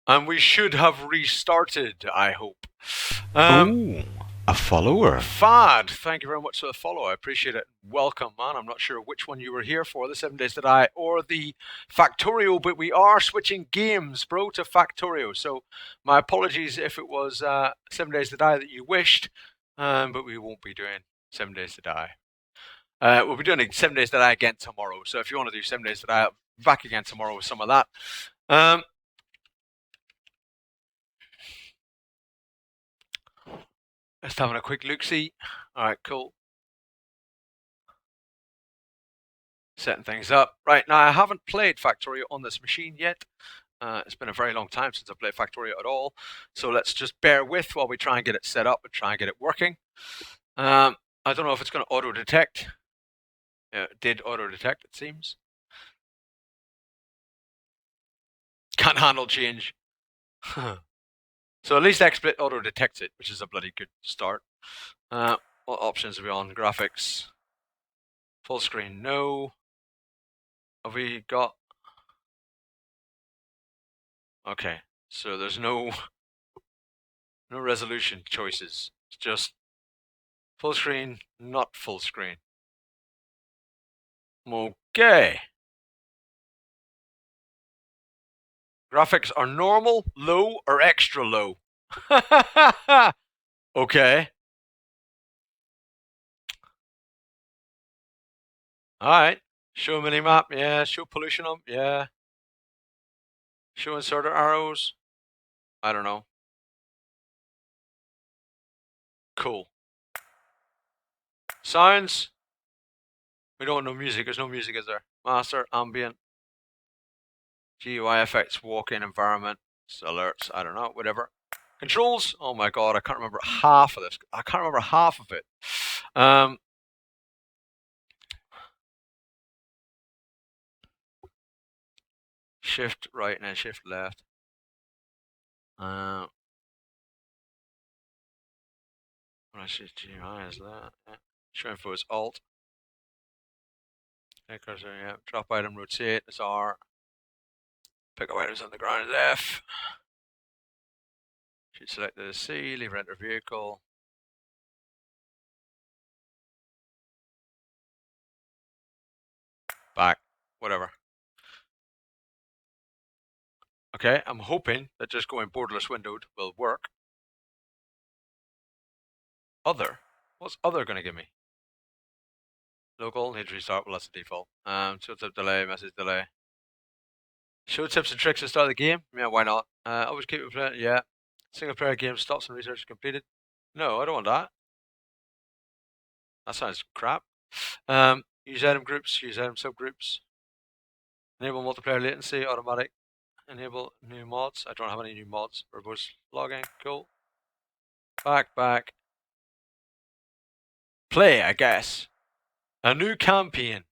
And we should have restarted, I hope. Ooh, a follower. Fad, thank you very much for the follow. I appreciate it. Welcome, man. I'm not sure which one you were here for, the 7 Days to Die or the Factorio, but we are switching games, bro, to Factorio. So my apologies if it was 7 Days to Die that you wished, but we won't be doing 7 Days to Die. We'll be doing 7 Days to Die again tomorrow. So if you want to do 7 Days to Die, I'll be back again tomorrow with some of that. Just having a quick look-see. Alright, cool. Setting things up. Right, now I haven't played Factorio on this machine yet. It's been a very long time since I played Factorio at all. So let's just bear with while we try and get it set up and try and get it working. I don't know if it's going to auto-detect. It did auto-detect, it seems. Can't handle change. So at least XSplit auto-detects it, which is a bloody good start. What options are we on? Graphics. Full screen, no. Have we got... Okay, so there's no resolution choices. It's just full screen, not full screen. Okay. Graphics are normal, low, or extra low. Okay. Alright. Show minimap, yeah. Show pollution up, yeah. Show inserter arrows. I don't know. Cool. Sounds. We don't know music. There's no music, is there? Master, ambient. GUI effects, walk-in environment, alerts, I don't know, whatever. Controls, oh my god, I can't remember half of this. I can't remember half of it. Shift right and then shift left. When I shift GUI is that. Yeah. Show info is Alt. Cursor, yeah. Drop item, rotate is R. Pick up items on the ground is F. Should select the C, leave enter vehicle. Back, whatever. Okay, I'm hoping that just going borderless windowed will work. Other? What's other going to give me? Local, need to restart, well that's the default. Show tip delay, message delay. Show tips and tricks to start the game? Yeah, why not? Always keep it playing, yeah. Single player game stops and research completed. No, I don't want that. That sounds crap. Use item groups, use item subgroups. Enable multiplayer latency, automatic. Enable new mods. I don't have any new mods. Verbose logging, cool. Back. Play, I guess. A new campaign.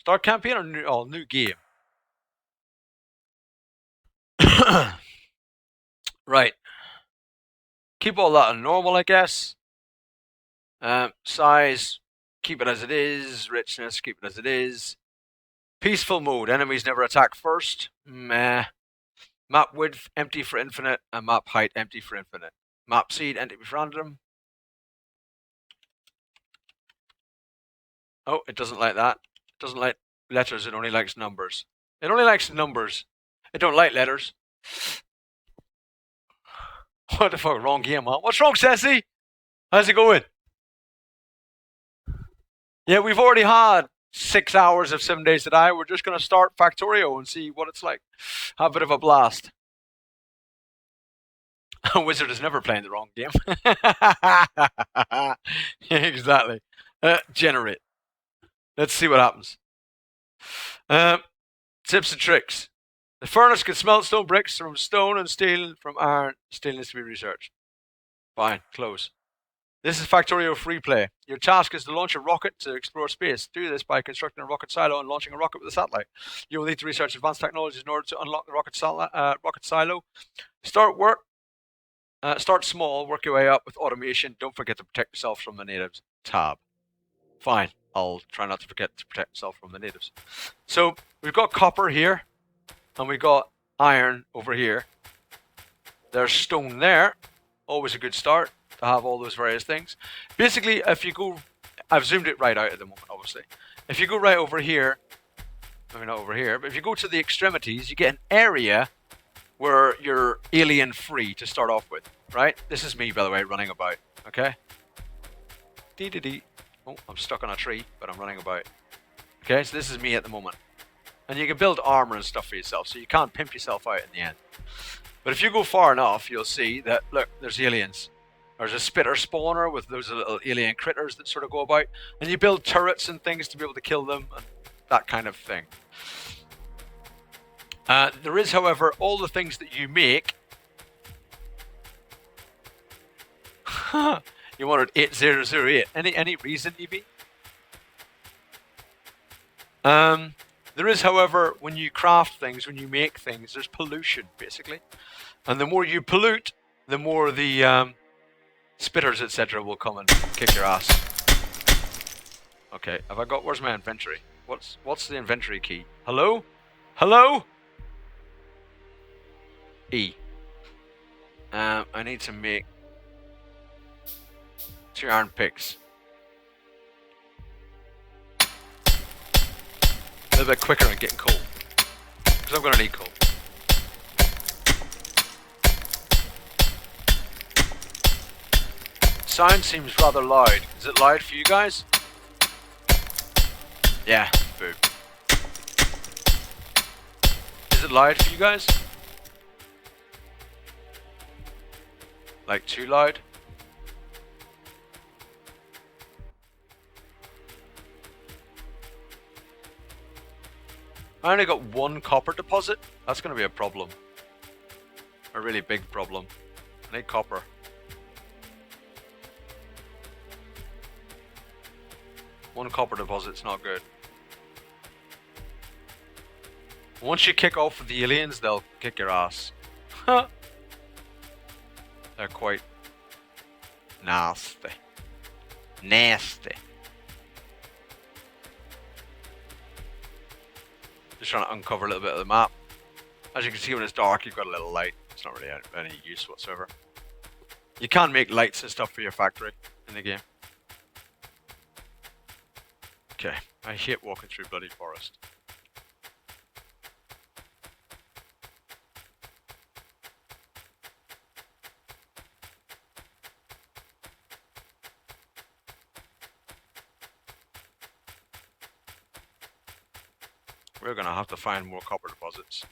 Start campaign or new game? Right. Keep all that on normal, I guess. Size, keep it as it is. Richness, keep it as it is. Peaceful mode, enemies never attack first. Meh. Map width, empty for infinite, and map height, empty for infinite. Map seed, empty for random. Oh, it doesn't like that. It doesn't like letters, it only likes numbers. It only likes numbers. It don't like letters. What the fuck, wrong game, huh? What's wrong, Sassy? How's it going? Yeah, we've already had 6 hours of 7 Days to Die. We're just going to start Factorio and see what it's like. Have a bit of a blast. A wizard is never playing the wrong game. Exactly. Generate. Let's see what happens. Tips and tricks. The furnace can smelt stone bricks from stone and steel from iron. Steel needs to be researched. Fine, close. This is Factorio free play. Your task is to launch a rocket to explore space. Do this by constructing a rocket silo and launching a rocket with a satellite. You will need to research advanced technologies in order to unlock the rocket silo. Start small, work your way up with automation. Don't forget to protect yourself from the natives. Tab. Fine, I'll try not to forget to protect myself from the natives. So we've got copper here, and we got iron over here. There's stone there. Always a good start to have all those various things. Basically, if you go... I've zoomed it right out at the moment, obviously. If you go right over here... Maybe not over here, but if you go to the extremities, you get an area where you're alien free to start off with, right? This is me, by the way, running about, okay? Dee-dee-dee. Oh, I'm stuck on a tree, but I'm running about. Okay, so this is me at the moment. And you can build armor and stuff for yourself, so you can't pimp yourself out in the end. But if you go far enough, you'll see that, look, there's aliens. There's a spitter spawner with those little alien critters that sort of go about. And you build turrets and things to be able to kill them, and that kind of thing. There is, however, all the things that you make. You wanted 8008. Any reason, Evie? There is, however, when you craft things, when you make things, there's pollution, basically. And the more you pollute, the more the spitters, etc. will come and kick your ass. Okay, have I got... Where's my inventory? What's the inventory key? Hello? Hello? E. I need to make 2 iron picks. A little bit quicker in getting coal. Because I'm going to need coal. Sound seems rather loud. Is it loud for you guys? Yeah, boo. Is it loud for you guys? Like too loud? I only got 1 copper deposit. That's going to be a problem. A really big problem. I need copper. One copper deposit's not good. Once you kick off with the aliens, they'll kick your ass. They're quite nasty. Nasty. Just trying to uncover a little bit of the map. As you can see, when it's dark, you've got a little light. It's not really any use whatsoever. You can make lights and stuff for your factory in the game. Okay, I hate walking through bloody forest. We're gonna have to find more copper deposits.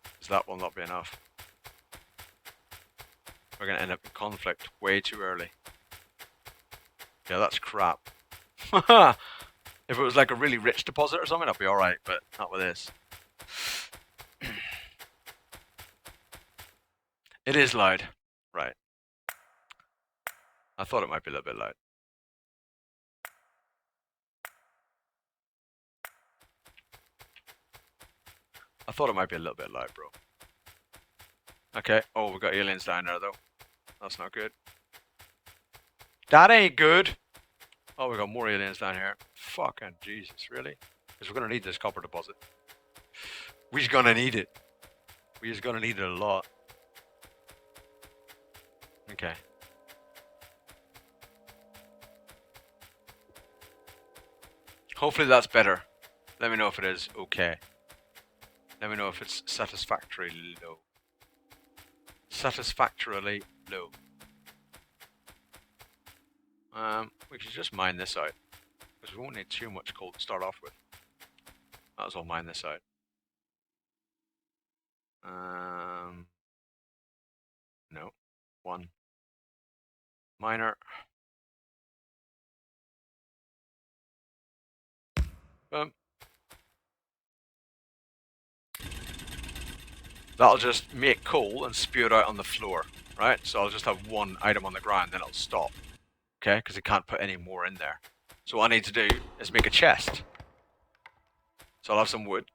Because that will not be enough. We're gonna end up in conflict way too early. Yeah, that's crap. If it was like a really rich deposit or something, I'd be alright, but not with this. It is loud. Right. I thought it might be a little bit loud. I thought it might be a little bit loud, bro. Okay. Oh, we got aliens down there, though. That's not good. That ain't good. Oh, we got more aliens down here. Fucking Jesus, really? Because we're gonna need this copper deposit. We're gonna need it. We're gonna need it a lot. Okay. Hopefully that's better. Let me know if it is okay. Let me know if it's satisfactorily low. Satisfactorily low. We could just mine this out. Because we won't need too much coal to start off with. Might as well mine this out. No. 1. Miner. Boom. That'll just make coal and spew it out on the floor, right? So I'll just have 1 item on the ground, then it'll stop. Okay, because it can't put any more in there. So what I need to do is make a chest. So I'll have some wood.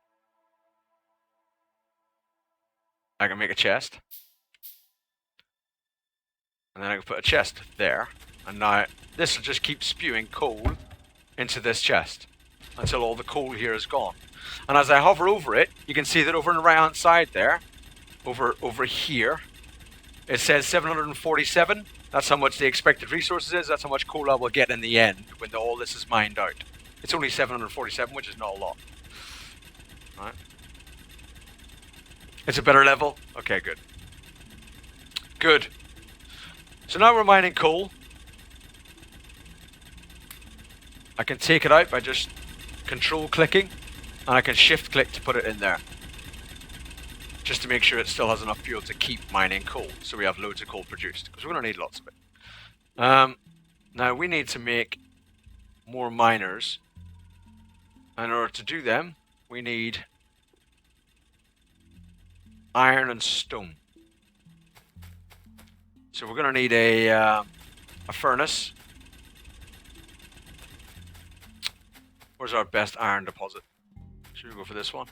I can make a chest. And then I can put a chest there. And now this will just keep spewing coal into this chest. until all the coal here is gone. And as I hover over it, you can see that over on the right hand side there, over here, it says 747. That's how much the expected resources is. That's how much coal I will get in the end when all this is mined out. It's only 747, which is not a lot. Right. It's a better level? Okay, good. Good. So now we're mining coal. I can take it out by just control clicking, and I can shift click to put it in there. Just to make sure it still has enough fuel to keep mining coal, so we have loads of coal produced, because we're going to need lots of it. Now we need to make more miners. In order to do them, we need iron and stone. So we're going to need a furnace. Where's our best iron deposit? Should we go for this one?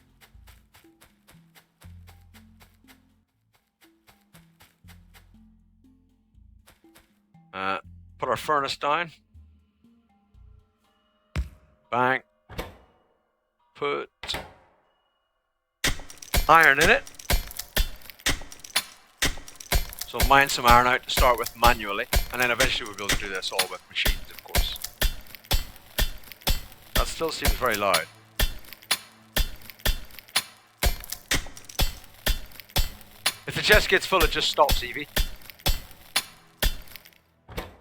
Put our furnace down. Bang. Put iron in it. So mine some iron out to start with manually, and then eventually we'll be able to do this all with machines, of course. That still seems very loud. If the chest gets full, it just stops, Evie.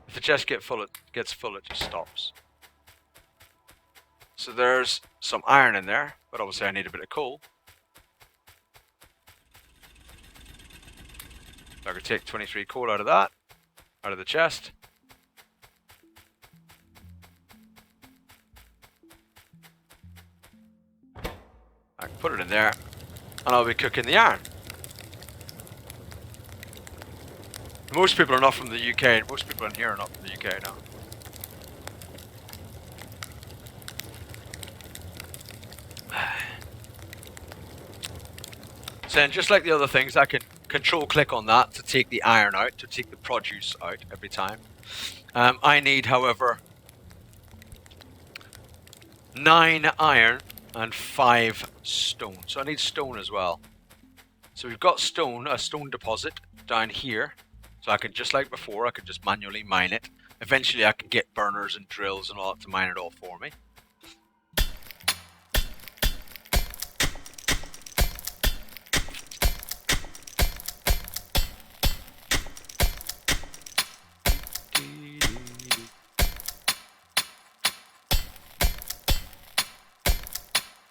If the chest gets full, it just stops. So there's some iron in there, but obviously I need a bit of coal. So I could take 23 coal out of that, out of the chest. I can put it in there, and I'll be cooking the iron. Most people are not from the UK, and most people in here are not from the UK now. So then, just like the other things, I can control click on that to take the iron out, to take the produce out every time. I need, however, 9 iron and 5 stone. So I need stone as well. So we've got stone, a stone deposit down here. So I can, just like before, I could just manually mine it. Eventually I can get burners and drills and all that to mine it all for me.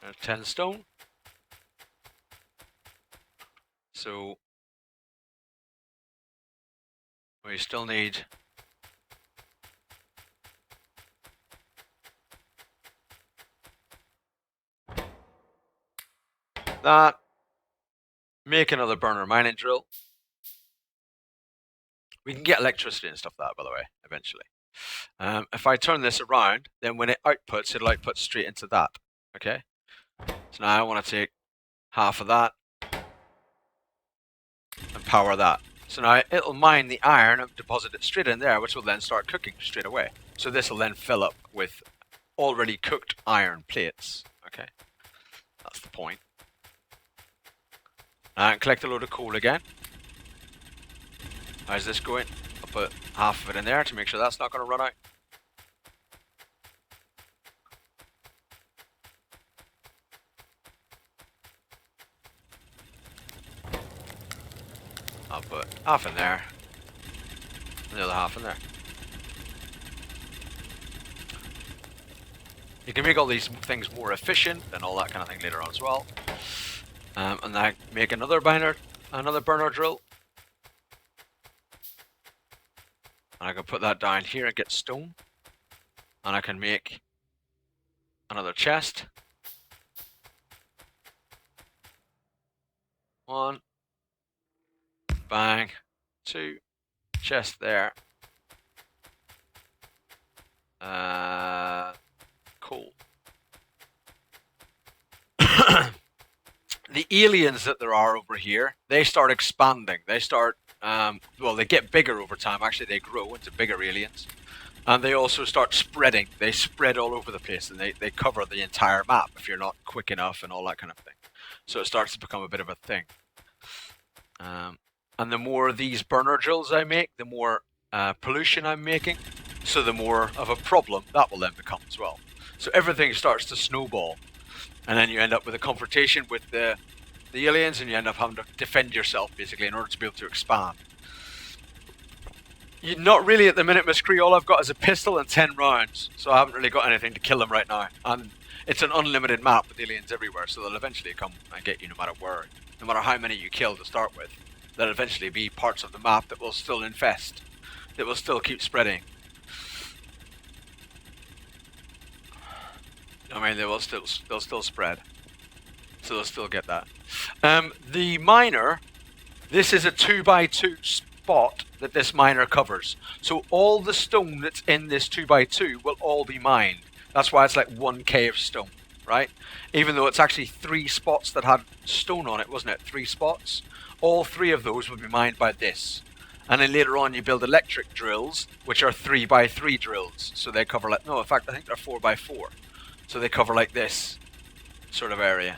And 10 stone. So we still need that. Make another burner mining drill. We can get electricity and stuff like that, by the way, eventually. If I turn this around, then when it outputs, it'll output straight into that. Okay? So now I want to take half of that and power that. So now it'll mine the iron and deposit it straight in there, which will then start cooking straight away. So this will then fill up with already cooked iron plates. Okay? That's the point. And collect a load of coal again. How's this going? I'll put half of it in there to make sure that's not going to run out. I'll put half in there, and the other half in there. You can make all these things more efficient and all that kind of thing later on as well. And I make another burner drill. And I can put that down here and get stone. And I can make another chest. 1. Bang. 2. Chest there. Cool. The aliens that there are over here, they start expanding. They start, well, they get bigger over time. Actually, they grow into bigger aliens. And they also start spreading. They spread all over the place, and they cover the entire map if you're not quick enough and all that kind of thing. So it starts to become a bit of a thing. And the more of these burner drills I make, the more pollution I'm making, so the more of a problem that will then become as well. So everything starts to snowball, and then you end up with a confrontation with the aliens, and you end up having to defend yourself, basically, in order to be able to expand. You're not really at the minute, Miss Cree. All I've got is a pistol and 10 rounds, so I haven't really got anything to kill them right now. And it's an unlimited map with aliens everywhere, so they'll eventually come and get you no matter where. No matter how many you kill to start with, there'll eventually be parts of the map that will still infest, that will still keep spreading. I mean, they'll still spread, so they'll still get that. The miner, this is a 2x2 spot that this miner covers. So all the stone that's in this 2x2 will all be mined. That's why it's like 1k of stone, right? Even though it's actually 3 spots that had stone on it, wasn't it? 3 spots. All 3 of those will be mined by this. And then later on you build electric drills, which are 3x3 drills. So they cover like, no, in fact I think they're 4x4. So they cover like this sort of area.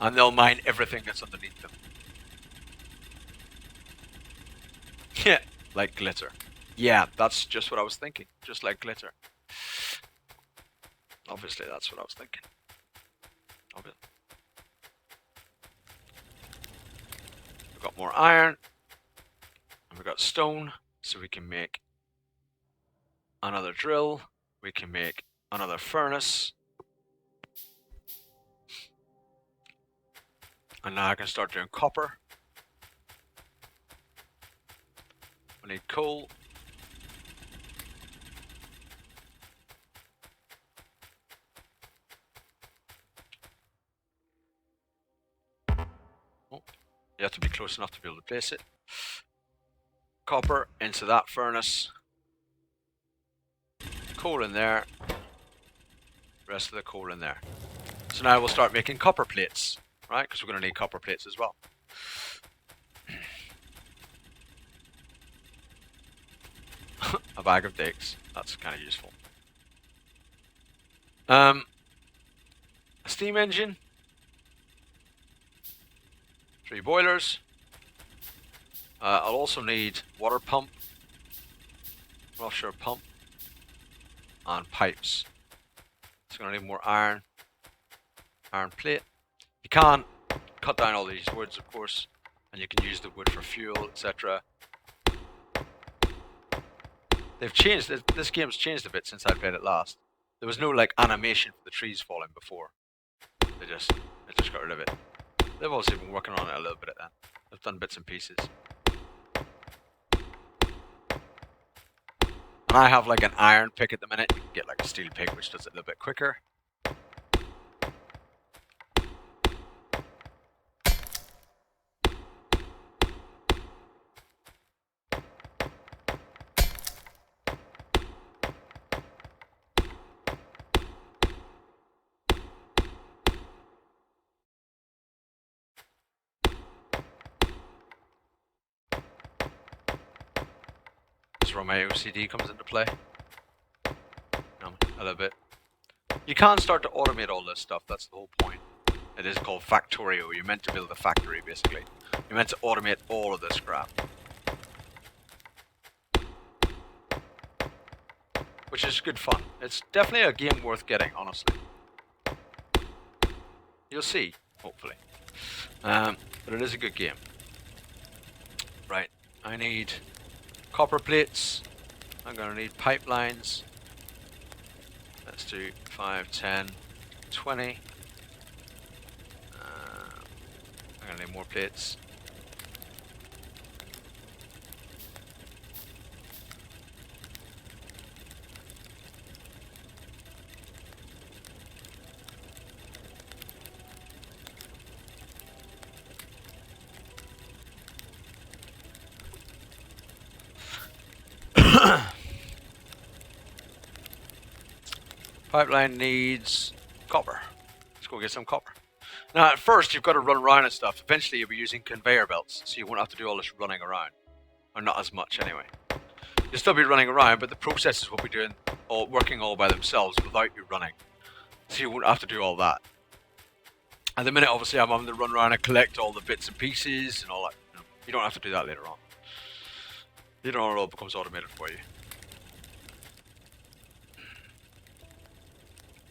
And they'll mine everything that's underneath them. Yeah, like glitter. Yeah, that's just what I was thinking. Just like glitter. Obviously, that's what I was thinking. We've got more iron. And we've got stone. So we can make another drill. We can make another furnace. And now I can start doing copper. We need coal. Oh, you have to be close enough to be able to place it. Copper into that furnace. Coal in there. Rest of the coal in there. So now we'll start making copper plates, right? Because we're going to need copper plates as well. A bag of dicks. That's kind of useful. A steam engine. 3 boilers. I'll also need water pump, offshore pump, and pipes. So I'm going to need more iron plate. You can cut down all these woods, of course, and you can use the wood for fuel, etc. They've changed, this game's changed a bit since I played it last. There was no like animation for the trees falling before. They just got rid of it. They've also been working on it a little bit then. They've done bits and pieces. And I have like an iron pick at the minute. You can get like a steel pick which does it a little bit quicker. This is where my OCD comes into play. A little bit. You can start to automate all this stuff, that's the whole point. It is called Factorio. You're meant to build a factory, basically. You're meant to automate all of this crap. Which is good fun. It's definitely a game worth getting, honestly. You'll see, hopefully. But it is a good game. Right, I need copper plates. I'm going to need pipelines. Let's do 5, 10, 20. I'm going to need more plates. Pipeline needs copper. Let's go get some copper. Now, at first, you've got to run around and stuff. Eventually, you'll be using conveyor belts, so you won't have to do all this running around. Or not as much, anyway. You'll still be running around, but the processes will be doing working all by themselves without you running. So you won't have to do all that. At the minute, obviously, I'm having to run around and collect all the bits and pieces and all that. You don't have to do that later on. Later on, it all becomes automated for you.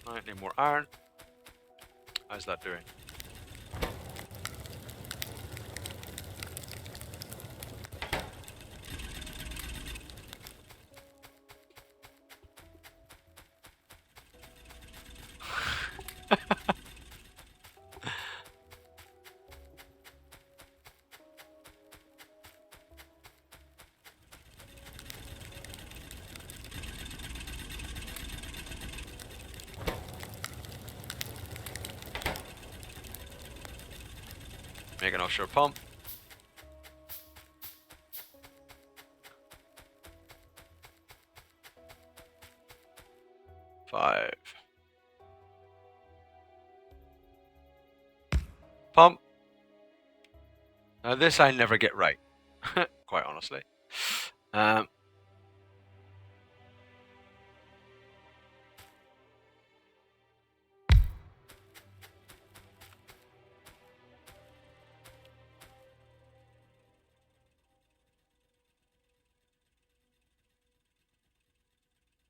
Alright, need more iron. How's that doing? Make an offshore pump. Five. Pump. Now this I never get right, quite honestly.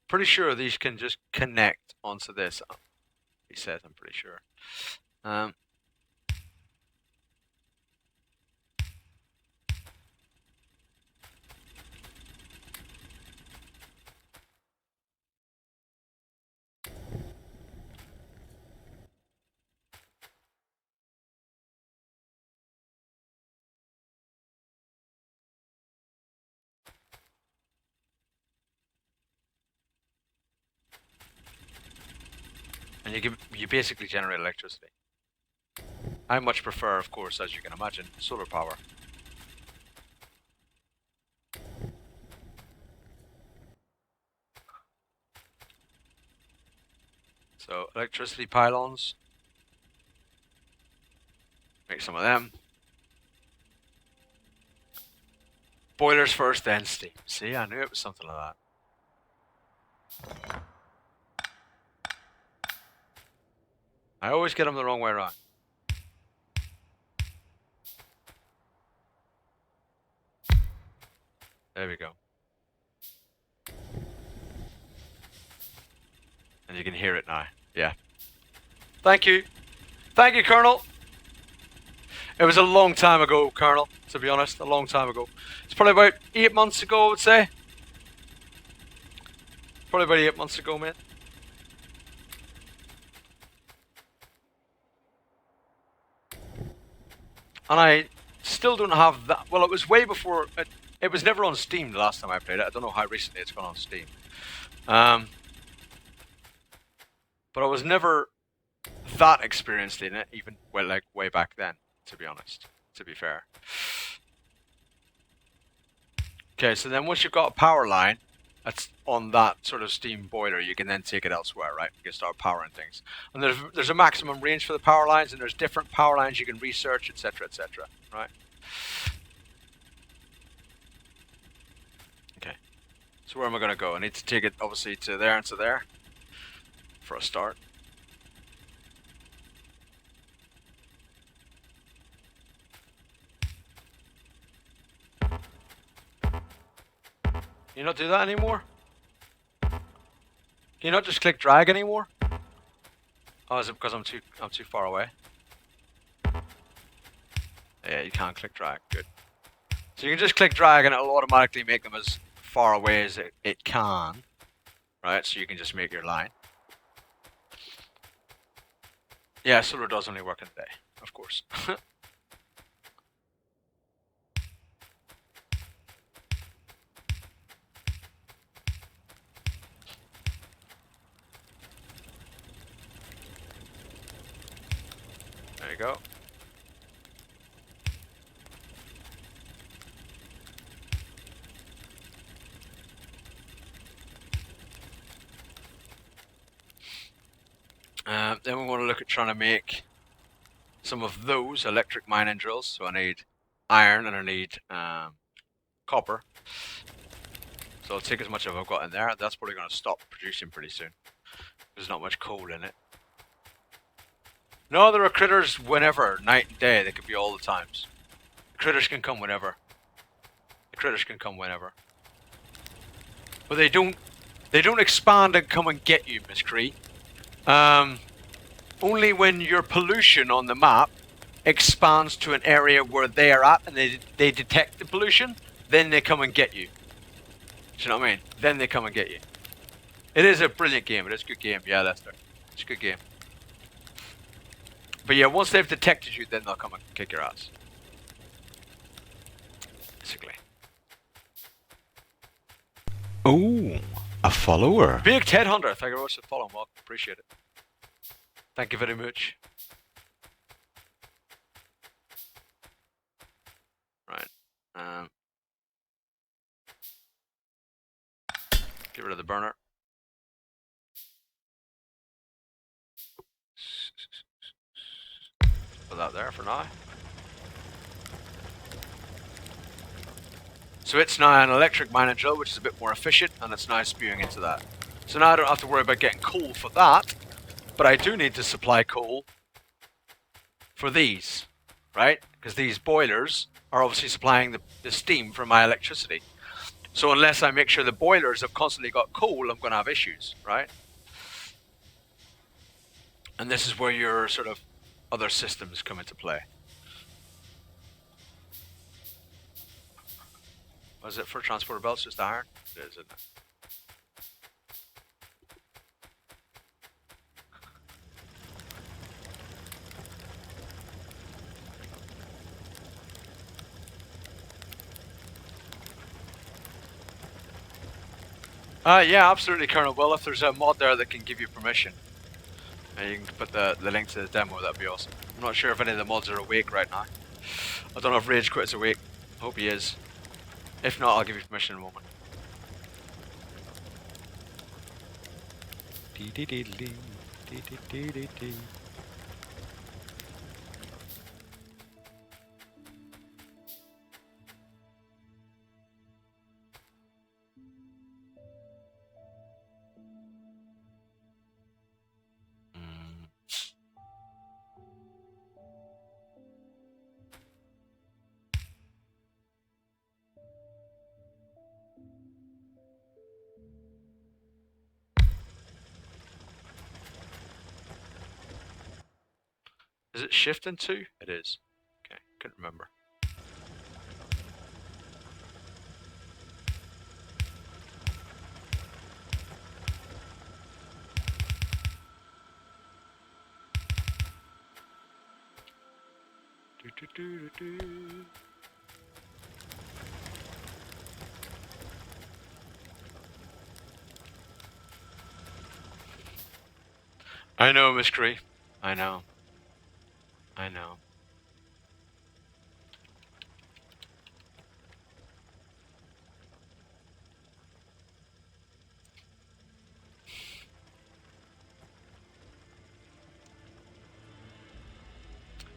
Pretty sure these can just connect onto this. He says, I'm pretty sure. And you basically generate electricity. I much prefer, of course, as you can imagine, solar power. So electricity pylons. Make some of them. Boilers first, then steam. See, I knew it was something like that. I always get them the wrong way around. There we go. And you can hear it now. Yeah. Thank you. Thank you, Colonel. It was a long time ago, Colonel, to be honest. A long time ago. It's probably about 8 months ago, I would say. Probably about 8 months ago, mate. And I still don't have that. Well, it was way before. It was never on Steam the last time I played it. I don't know how recently it's gone on Steam. But I was never that experienced in it, even well, like way back then. To be honest, to be fair. Okay, so then once you've got a power line that's on that sort of steam boiler, you can then take it elsewhere, right? You can start powering things. And there's a maximum range for the power lines, and there's different power lines you can research, etc., right? Okay. So where am I going to go? I need to take it, obviously, to there and to there for a start. Can you not do that anymore? Can you not just click drag anymore? Oh, is it because I'm too far away? Yeah, you can't click drag. Good. So you can just click drag and it'll automatically make them as far away as it can. Right, so you can just make your line. Yeah, solar does only work in the day, of course. There you go. Then we want to look at trying to make some of those electric mining drills. So I need iron and I need copper. So I'll take as much as I've got in there. That's probably going to stop producing pretty soon. There's not much coal in it. No, there are critters whenever, night and day. They could be all the times. The critters can come whenever. The critters can come whenever. But they don't expand and come and get you, Miss Cree. Only when your pollution on the map expands to an area where they are at and they detect the pollution, then they come and get you. Do you know what I mean? Then they come and get you. It is a brilliant game. It is a good game. Yeah, Lester. It's a good game. But yeah, once they've detected you, then they'll come and kick your ass. Basically. Oh, a follower. Big Ted Hunter. Thank you very much for following. Welcome. Appreciate it. Thank you very much. Right. Get rid of the burner. Put that there for now. So it's now an electric mining drill, which is a bit more efficient, and it's now spewing into that. So now I don't have to worry about getting coal for that, but I do need to supply coal for these, right? Because these boilers are obviously supplying the steam for my electricity. So unless I make sure the boilers have constantly got coal, I'm going to have issues, right? And this is where your sort of other systems come into play. Was it for transporter belts just iron? It is, isn't it? Yeah, absolutely, Colonel. Well, if there's a mod there that can give you permission, and you can put the link to the demo, that'd be awesome. I'm not sure if any of the mods are awake right now. I don't know if Rage Quit's awake. I hope he is. If not, I'll give you permission in a moment. Is it shifting to? It is. Okay, couldn't remember. I know, Miss Cree. I know. I know.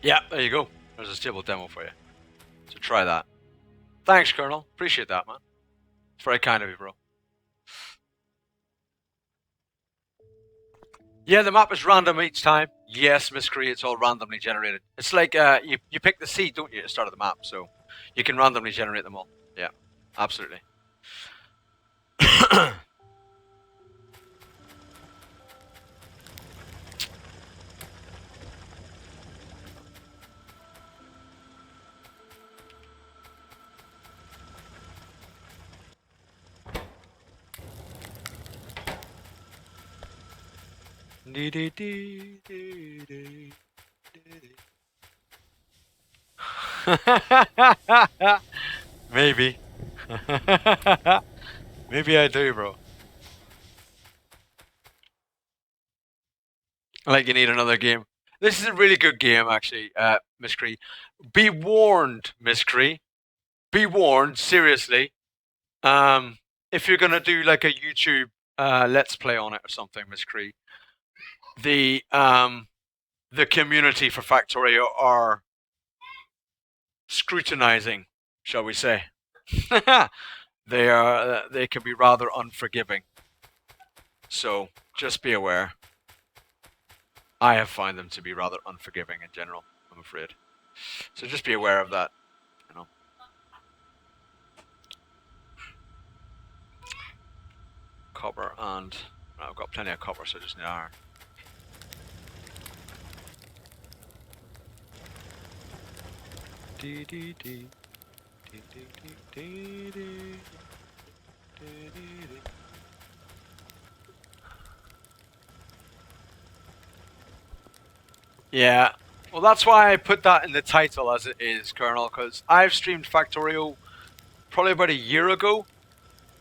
Yeah, there you go. There's a stable demo for you. So try that. Thanks, Colonel. Appreciate that, man. It's very kind of you, bro. Yeah, the map is random each time. Yes, Miss Cree, it's all randomly generated. It's like you pick the seed, don't you, at the start of the map, so you can randomly generate them all. Yeah, absolutely. Maybe. Maybe I do, bro. Like you need another game. This is a really good game, actually, Miss Cree. Be warned, Miss Cree. Be warned, seriously. If you're gonna do like a YouTube let's play on it or something, Miss Cree, the community for Factorio are scrutinizing, shall we say. they can be rather unforgiving. So just be aware. I have found them to be rather unforgiving in general, I'm afraid. So just be aware of that, you know. Copper and I've got plenty of copper, so I just need iron. Dee dee dee. Dee dee dee dee dee. Dee dee dee. Yeah. Well, that's why I put that in the title as it is, Colonel, because I've streamed Factorio probably about a year ago,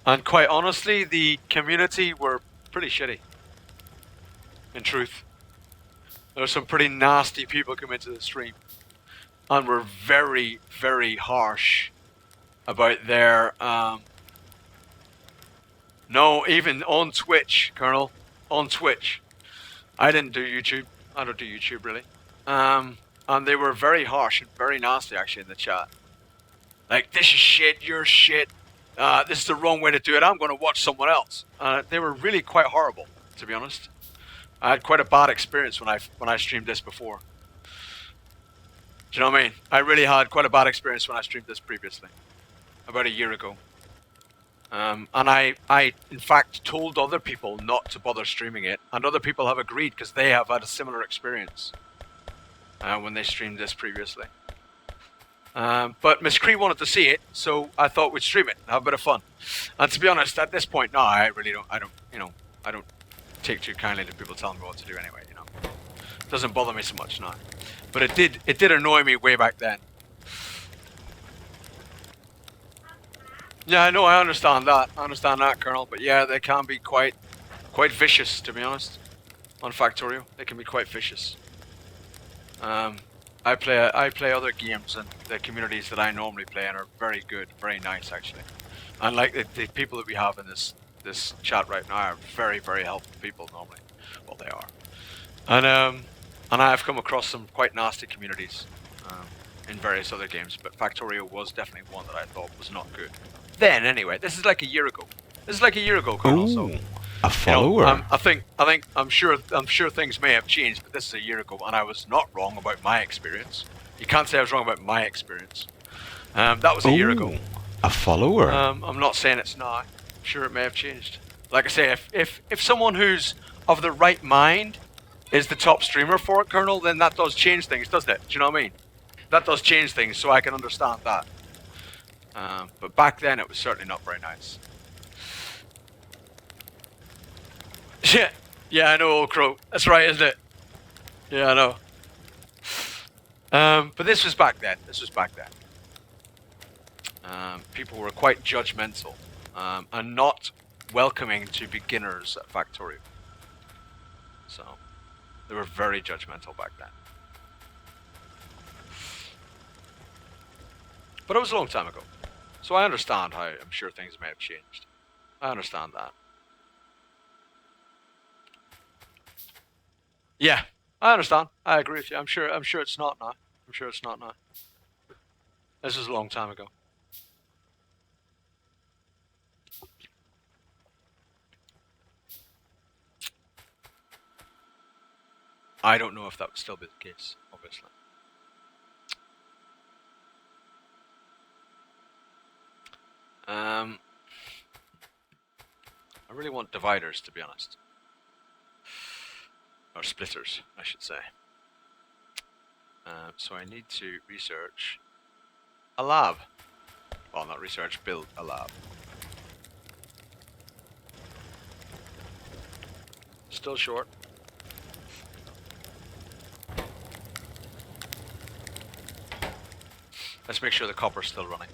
and quite honestly, the community were pretty shitty. In truth, there were some pretty nasty people come into the stream, and were very, very harsh about their no, even on Twitch, Colonel, on Twitch. I didn't do YouTube. I don't do YouTube really. And they were very harsh and very nasty actually in the chat. Like, this is shit, you're shit. This is the wrong way to do it. I'm going to watch someone else. They were really quite horrible, to be honest. I had quite a bad experience when I streamed this before. Do you know what I mean? I really had quite a bad experience when I streamed this previously, about a year ago. And I, in fact, told other people not to bother streaming it, and other people have agreed because they have had a similar experience when they streamed this previously. But Miss Cree wanted to see it, so I thought we'd stream it and have a bit of fun. And to be honest, at this point, no, I really don't. I don't take too kindly to people telling me what to do anyway. You know, it doesn't bother me so much now. But it did annoy me way back then. Yeah, I know, I understand that, Colonel. But yeah, they can be quite vicious, to be honest. On Factorio, they can be quite vicious. I play other games, and the communities that I normally play in are very good, very nice actually. And like the people that we have in this chat right now are very, very helpful people normally. Well, they are. And I have come across some quite nasty communities in various other games, but Factorio was definitely one that I thought was not good. Then anyway, this is like a year ago. Colonel. So a follower. I'm sure things may have changed, but this is a year ago, and I was not wrong about my experience. You can't say I was wrong about my experience. That was a year ago. A follower. I'm not saying it's not. I'm sure it may have changed. Like I say, if someone who's of the right mind is the top streamer for it, Colonel, then that does change things, doesn't it? Do you know what I mean? That does change things, so I can understand that. But back then, it was certainly not very nice. Yeah, I know, old crow. That's right, isn't it? Yeah, I know. But this was back then. People were quite judgmental and not welcoming to beginners at Factorio. So they were very judgmental back then. But it was a long time ago. So I understand how I'm sure things may have changed. I understand that. Yeah, I understand. I agree with you. I'm sure it's not now. This was a long time ago. I don't know if that would still be the case, obviously. I really want dividers, to be honest. Or splitters, I should say. So I need to research a lab. Well, not research, build a lab. Still short. Let's make sure the copper's still running.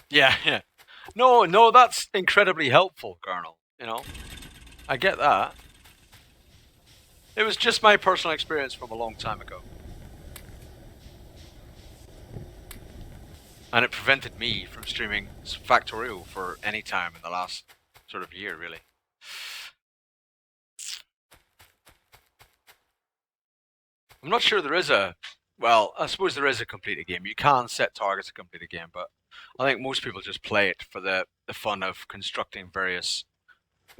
Yeah. No, that's incredibly helpful, Colonel. You know, I get that. It was just my personal experience from a long time ago. And it prevented me from streaming Factorio for any time in the last sort of year, really. I'm not sure there is a Well, I suppose there is a complete a game. You can set targets to complete a game, but I think most people just play it for the fun of constructing various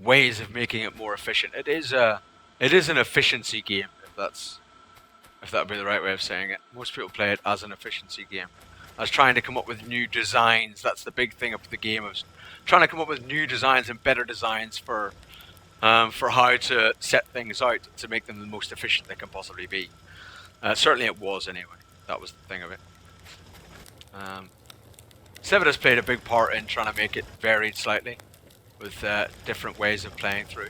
ways of making it more efficient. It is an efficiency game, if that would be the right way of saying it. Most people play it as an efficiency game. As trying to come up with new designs. That's the big thing of the game, is trying to come up with new designs and better designs for how to set things out to make them the most efficient they can possibly be. Certainly it was anyway. That was the thing of it. Seven has played a big part in trying to make it varied slightly, with different ways of playing through.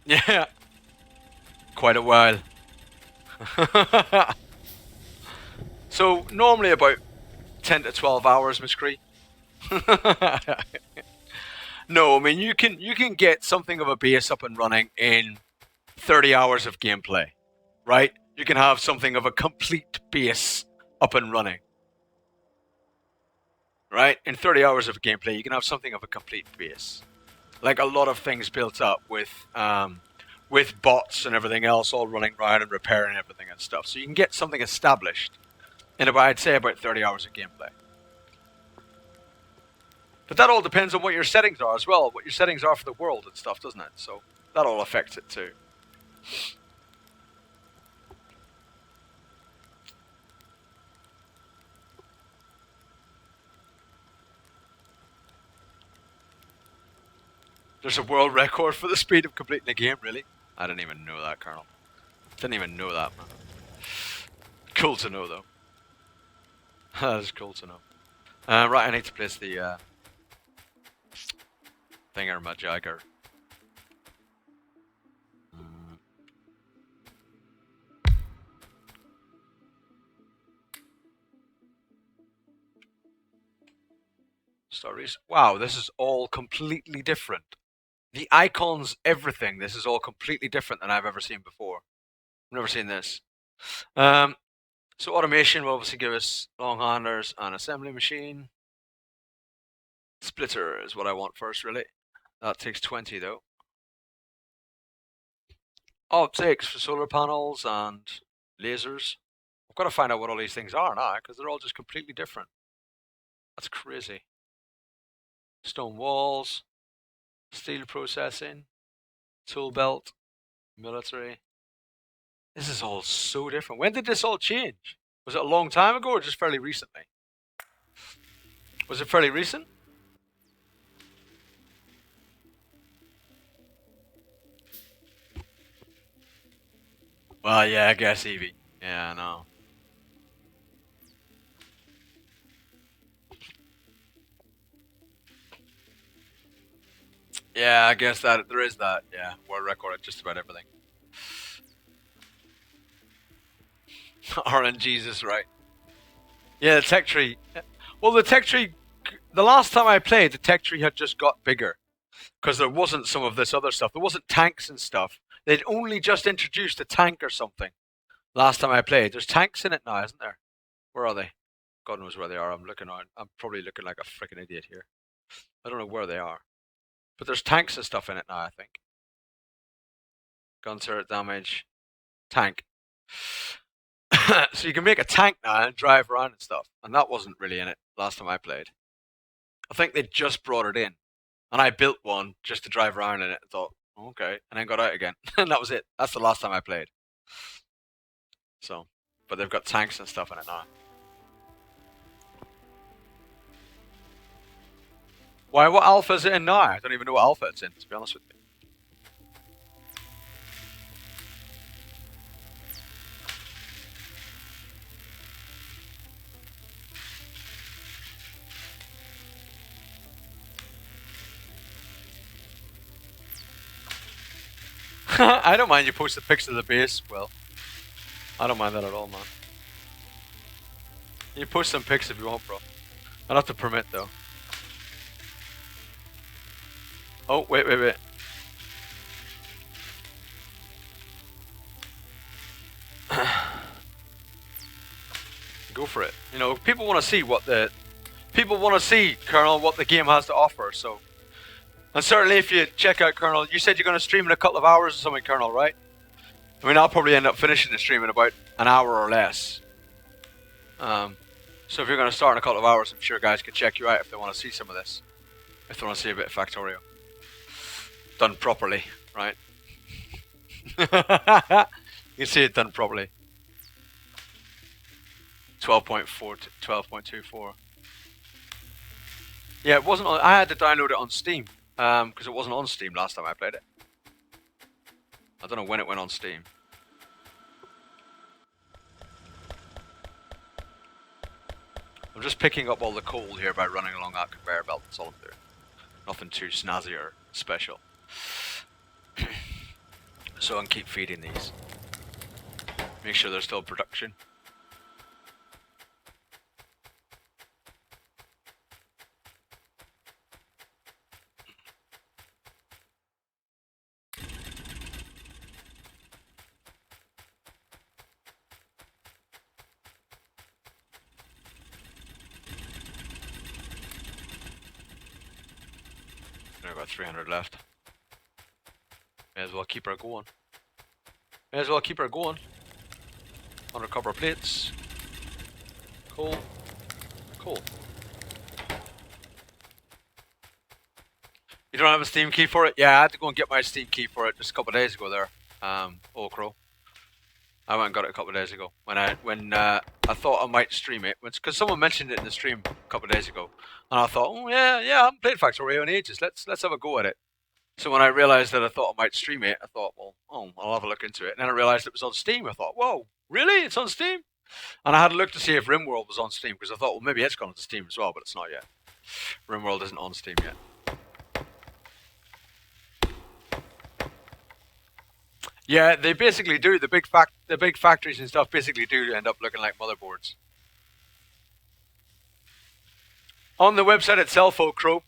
Yeah, quite a while. So normally about 10 to 12 hours, Miss Cree. No, I mean you can get something of a base up and running in 30 hours of gameplay, right? You can have something of a complete base up and running, right? In 30 hours of gameplay, you can have something of a complete base. Like a lot of things built up with bots and everything else all running around and repairing everything and stuff. So you can get something established in about, I'd say, about 30 hours of gameplay. But that all depends on what your settings are as well, what your settings are for the world and stuff, doesn't it? So that all affects it too. There's a world record for the speed of completing a game, really? I didn't even know that, Colonel. Didn't even know that, man. Cool to know, though. That is cool to know. Right, I need to place the thingamajigger. Stories. Wow, this is all completely different. The icons, everything. This is all completely different than I've ever seen before. I've never seen this. So automation will obviously give us long handlers and assembly machine. Splitter is what I want first, really. That takes 20 though. Optics for solar panels and lasers. I've got to find out what all these things are now, because they're all just completely different. That's crazy. Stone walls, steel processing, tool belt, military. This is all so different. When did this all change? Was it a long time ago or just fairly recently? Was it fairly recent? Well, yeah, I guess Evie. Yeah, I know. Yeah, I guess that there is that. Yeah, world record at just about everything. RNG's is right. Yeah, the tech tree. Well, the tech tree. The last time I played, the tech tree had just got bigger because there wasn't some of this other stuff. There wasn't tanks and stuff. They'd only just introduced a tank or something. Last time I played, there's tanks in it now, isn't there? Where are they? God knows where they are. I'm looking on. I'm probably looking like a freaking idiot here. I don't know where they are. But there's tanks and stuff in it now, I think. Gun turret damage. Tank. So you can make a tank now and drive around and stuff. And that wasn't really in it last time I played. I think they just brought it in. And I built one just to drive around in it and thought, okay. And then got out again. And that was it. That's the last time I played. So, but they've got tanks and stuff in it now. Why, what alpha is it in now? I don't even know what alpha it's in, to be honest with you. I don't mind you post the pics of the base, well. I don't mind that at all, man. You post some pics if you want, bro. I'll have to permit, though. Oh, wait. Go for it. You know, people want to see Colonel, what the game has to offer. So, and certainly if you check out Colonel, you said you're going to stream in a couple of hours or something, Colonel, right? I mean, I'll probably end up finishing the stream in about an hour or less. So if you're going to start in a couple of hours, I'm sure guys can check you out if they want to see some of this. If they want to see a bit of Factorio. Done properly, right? You can see it done properly. 12.4 to 12.24. Yeah, it wasn't on, I had to download it on Steam. Because it wasn't on Steam last time I played it. I don't know when it went on Steam. I'm just picking up all the coal here by running along that conveyor belt. That's all I'm doing. Nothing too snazzy or special. So I can keep feeding these. Make sure there's still production. I've got 300 left. May as well keep her going. May as well keep her going. 100 copper plates. Coal. Coal. You don't have a Steam key for it? Yeah, I had to go and get my Steam key for it just a couple of days ago there. Old Crow. I went and got it a couple of days ago when I thought I might stream it, because someone mentioned it in the stream a couple of days ago, and I thought, oh yeah, I haven't played Factorio in ages. Let's have a go at it. So when I realized that I thought I might stream it, I thought, well, I'll have a look into it. And then I realized it was on Steam. I thought, whoa, really? It's on Steam? And I had a look to see if RimWorld was on Steam, because I thought, well, maybe it's gone to Steam as well, but it's not yet. RimWorld isn't on Steam yet. Yeah, they basically do. The big factories and stuff basically do end up looking like motherboards. On the website itself, Crow,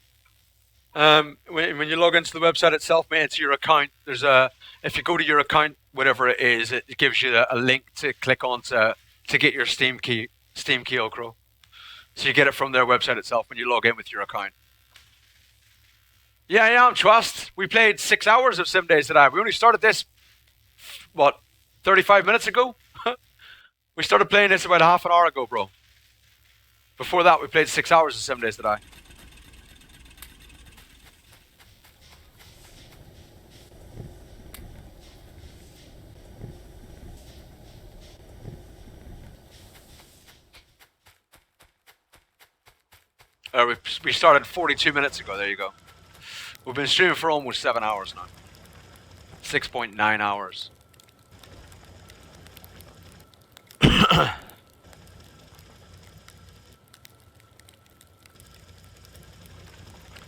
when you log into the website itself, mate, into your account, there's if you go to your account, whatever it is, it gives you a link to click on to get your Steam key, Crow. So you get it from their website itself when you log in with your account. Yeah, I'm trust. We played 6 hours of 7 Days to Die. We only started this, what, 35 minutes ago? We started playing this about half an hour ago, bro. Before that, we played 6 hours of 7 Days to Die. We started 42 minutes ago. There you go. We've been streaming for almost 7 hours now. 6.9 hours.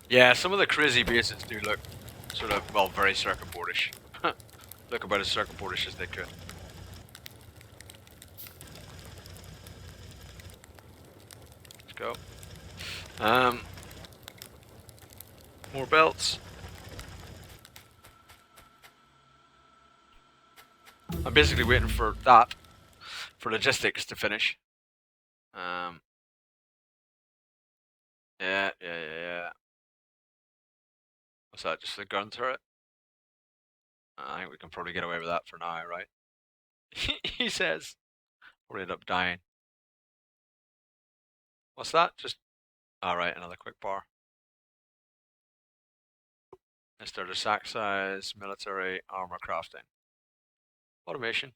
Yeah, some of the crazy bases do look sort of, well, very circuit boardish. Look about as circuit boardish as they could. Let's go. More belts. I'm basically waiting for that, for logistics to finish. Yeah. What's that, just the gun turret? I think we can probably get away with that for now, right? He says. Probably end up dying. What's that? Just, alright, another quick bar. Mr. the sack size, military, armor crafting. Automation.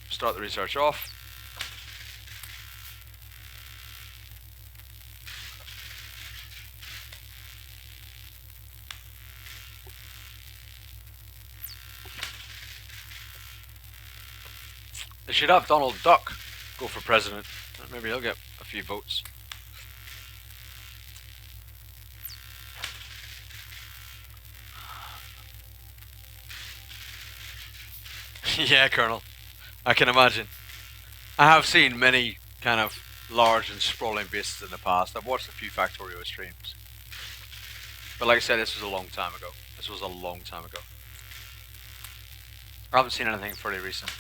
Start the research off. They should have Donald Duck go for president. Maybe he'll get a few votes. Yeah, Colonel. I can imagine. I have seen many kind of large and sprawling bases in the past. I've watched a few Factorio streams. But like I said, this was a long time ago. This was a long time ago. I haven't seen anything fairly recent.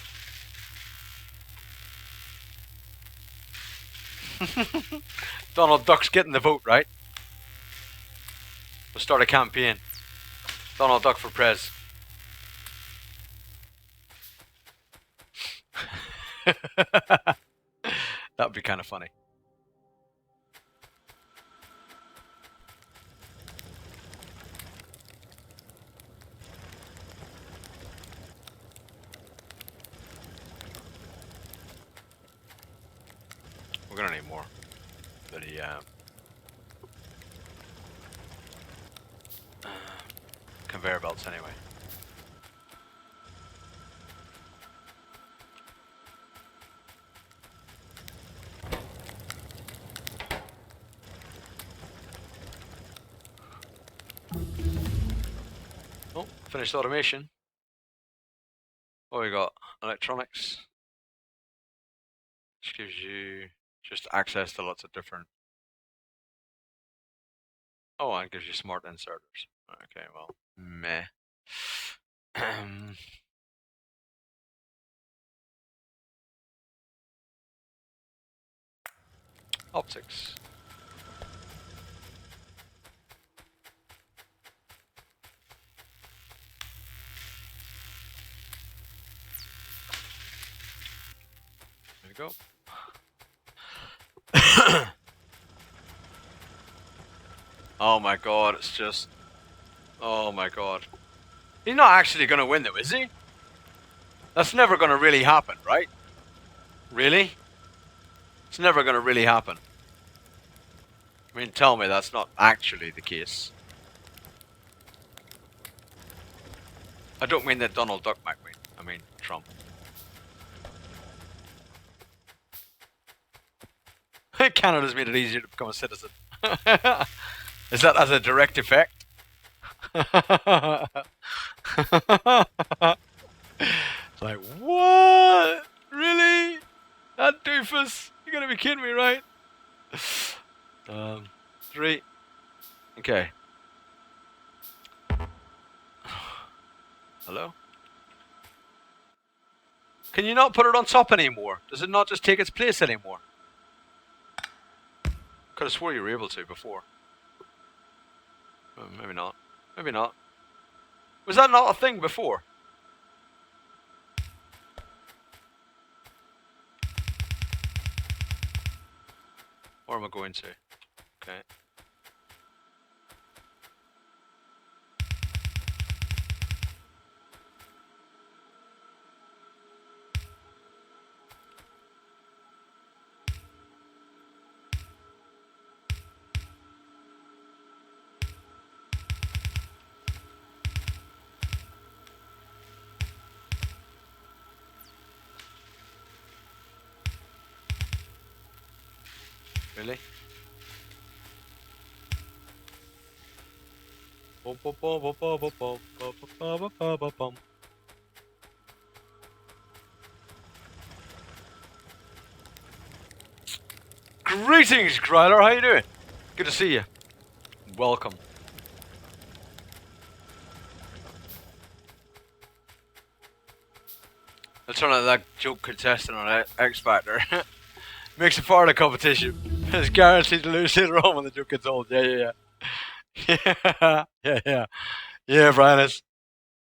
Donald Duck's getting the vote, right? We'll start a campaign. Donald Duck for Prez. That would be kind of funny. We're gonna need more. Bloody conveyor belts anyway. Oh, finished automation. What we got? Electronics. Which gives you just access to lots of different. Oh, and it gives you smart inserters. Okay, well, meh. Optics. There we go. Oh my god, it's just. Oh my god. He's not actually gonna win though, is he? That's never gonna really happen, right? Really? It's never gonna really happen. I mean, tell me that's not actually the case. I don't mean that Donald Duck might win. I mean Trump. Canada's made it easier to become a citizen. Is that as a direct effect? It's like, what? Really? That doofus? You gotta be kidding me, right? 3. Okay. Hello? Can you not put it on top anymore? Does it not just take its place anymore? Could have swore you were able to before. Maybe not. Maybe not. Was that not a thing before? Where am I going to? Okay. Really? Greetings, Gryler. How you doing? Good to see you. Welcome. Let's turn out that joke contestant on X Factor. Makes it part of the competition. It's guaranteed to lose later on when the joke gets old. Yeah. Yeah. Yeah, Brianus.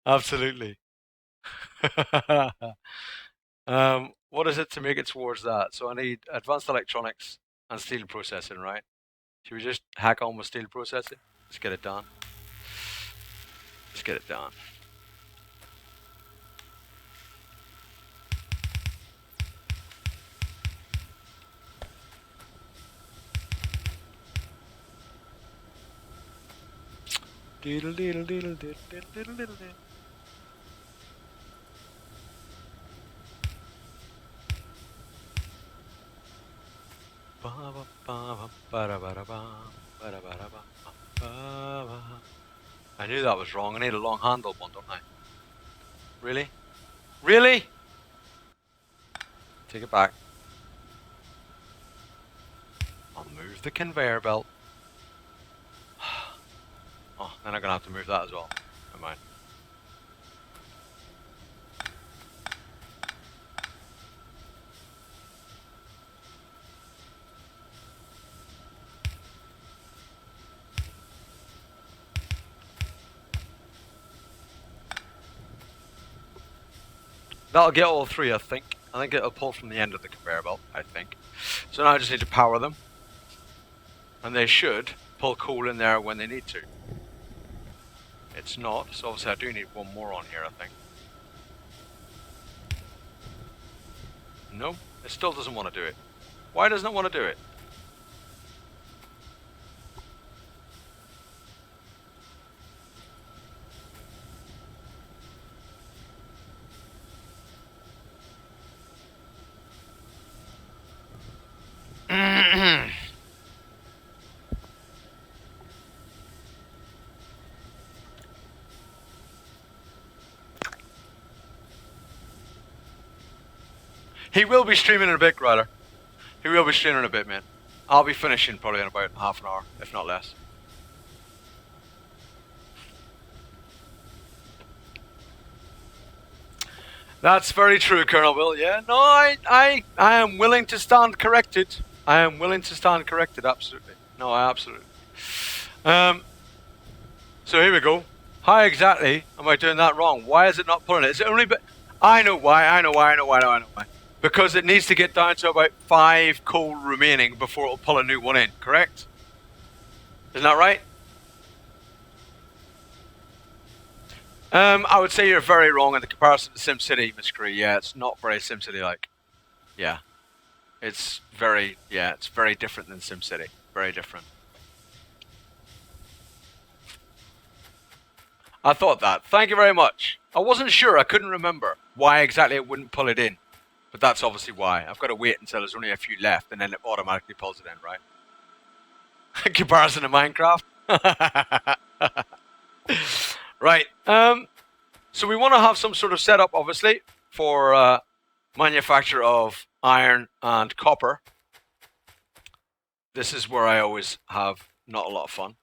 Absolutely. What is it to make it towards that? So I need advanced electronics and steel processing, right? Should we just hack on with steel processing? Let's get it done. Let's get it done. Diddle diddle diddle diddle diddle diddle diddle. I knew that was wrong. I need a long handle one, don't I? Really? Really? Take it back. I'll move the conveyor belt. Oh, then I'm gonna have to move that as well. Never mind. That'll get all three, I think. I think it'll pull from the end of the conveyor belt, I think. So now I just need to power them. And they should pull coal in there when they need to. It's not, so obviously I do need one more on here, I think. No, it still doesn't want to do it. Why doesn't it want to do it? He will be streaming in a bit, Ryder. He will be streaming in a bit, man. I'll be finishing probably in about half an hour, if not less. That's very true, Colonel Will. Yeah, no, I am willing to stand corrected. I am willing to stand corrected, absolutely. No, absolutely. So here we go. How exactly am I doing that wrong? Why is it not pulling it? Is it only? I know why. I know why. Because it needs to get down to about 5 coal remaining before it'll pull a new one in. Correct? Isn't that right? I would say you're very wrong in the comparison to SimCity, Miss Cree. Yeah, it's not very SimCity-like. Yeah. It's very different than SimCity. Very different. I thought that. Thank you very much. I wasn't sure. I couldn't remember why exactly it wouldn't pull it in. But that's obviously why. I've got to wait until there's only a few left, and then it automatically pulls it in, right? Comparison to Minecraft. Right. So we want to have some sort of setup, obviously, for manufacture of iron and copper. This is where I always have not a lot of fun.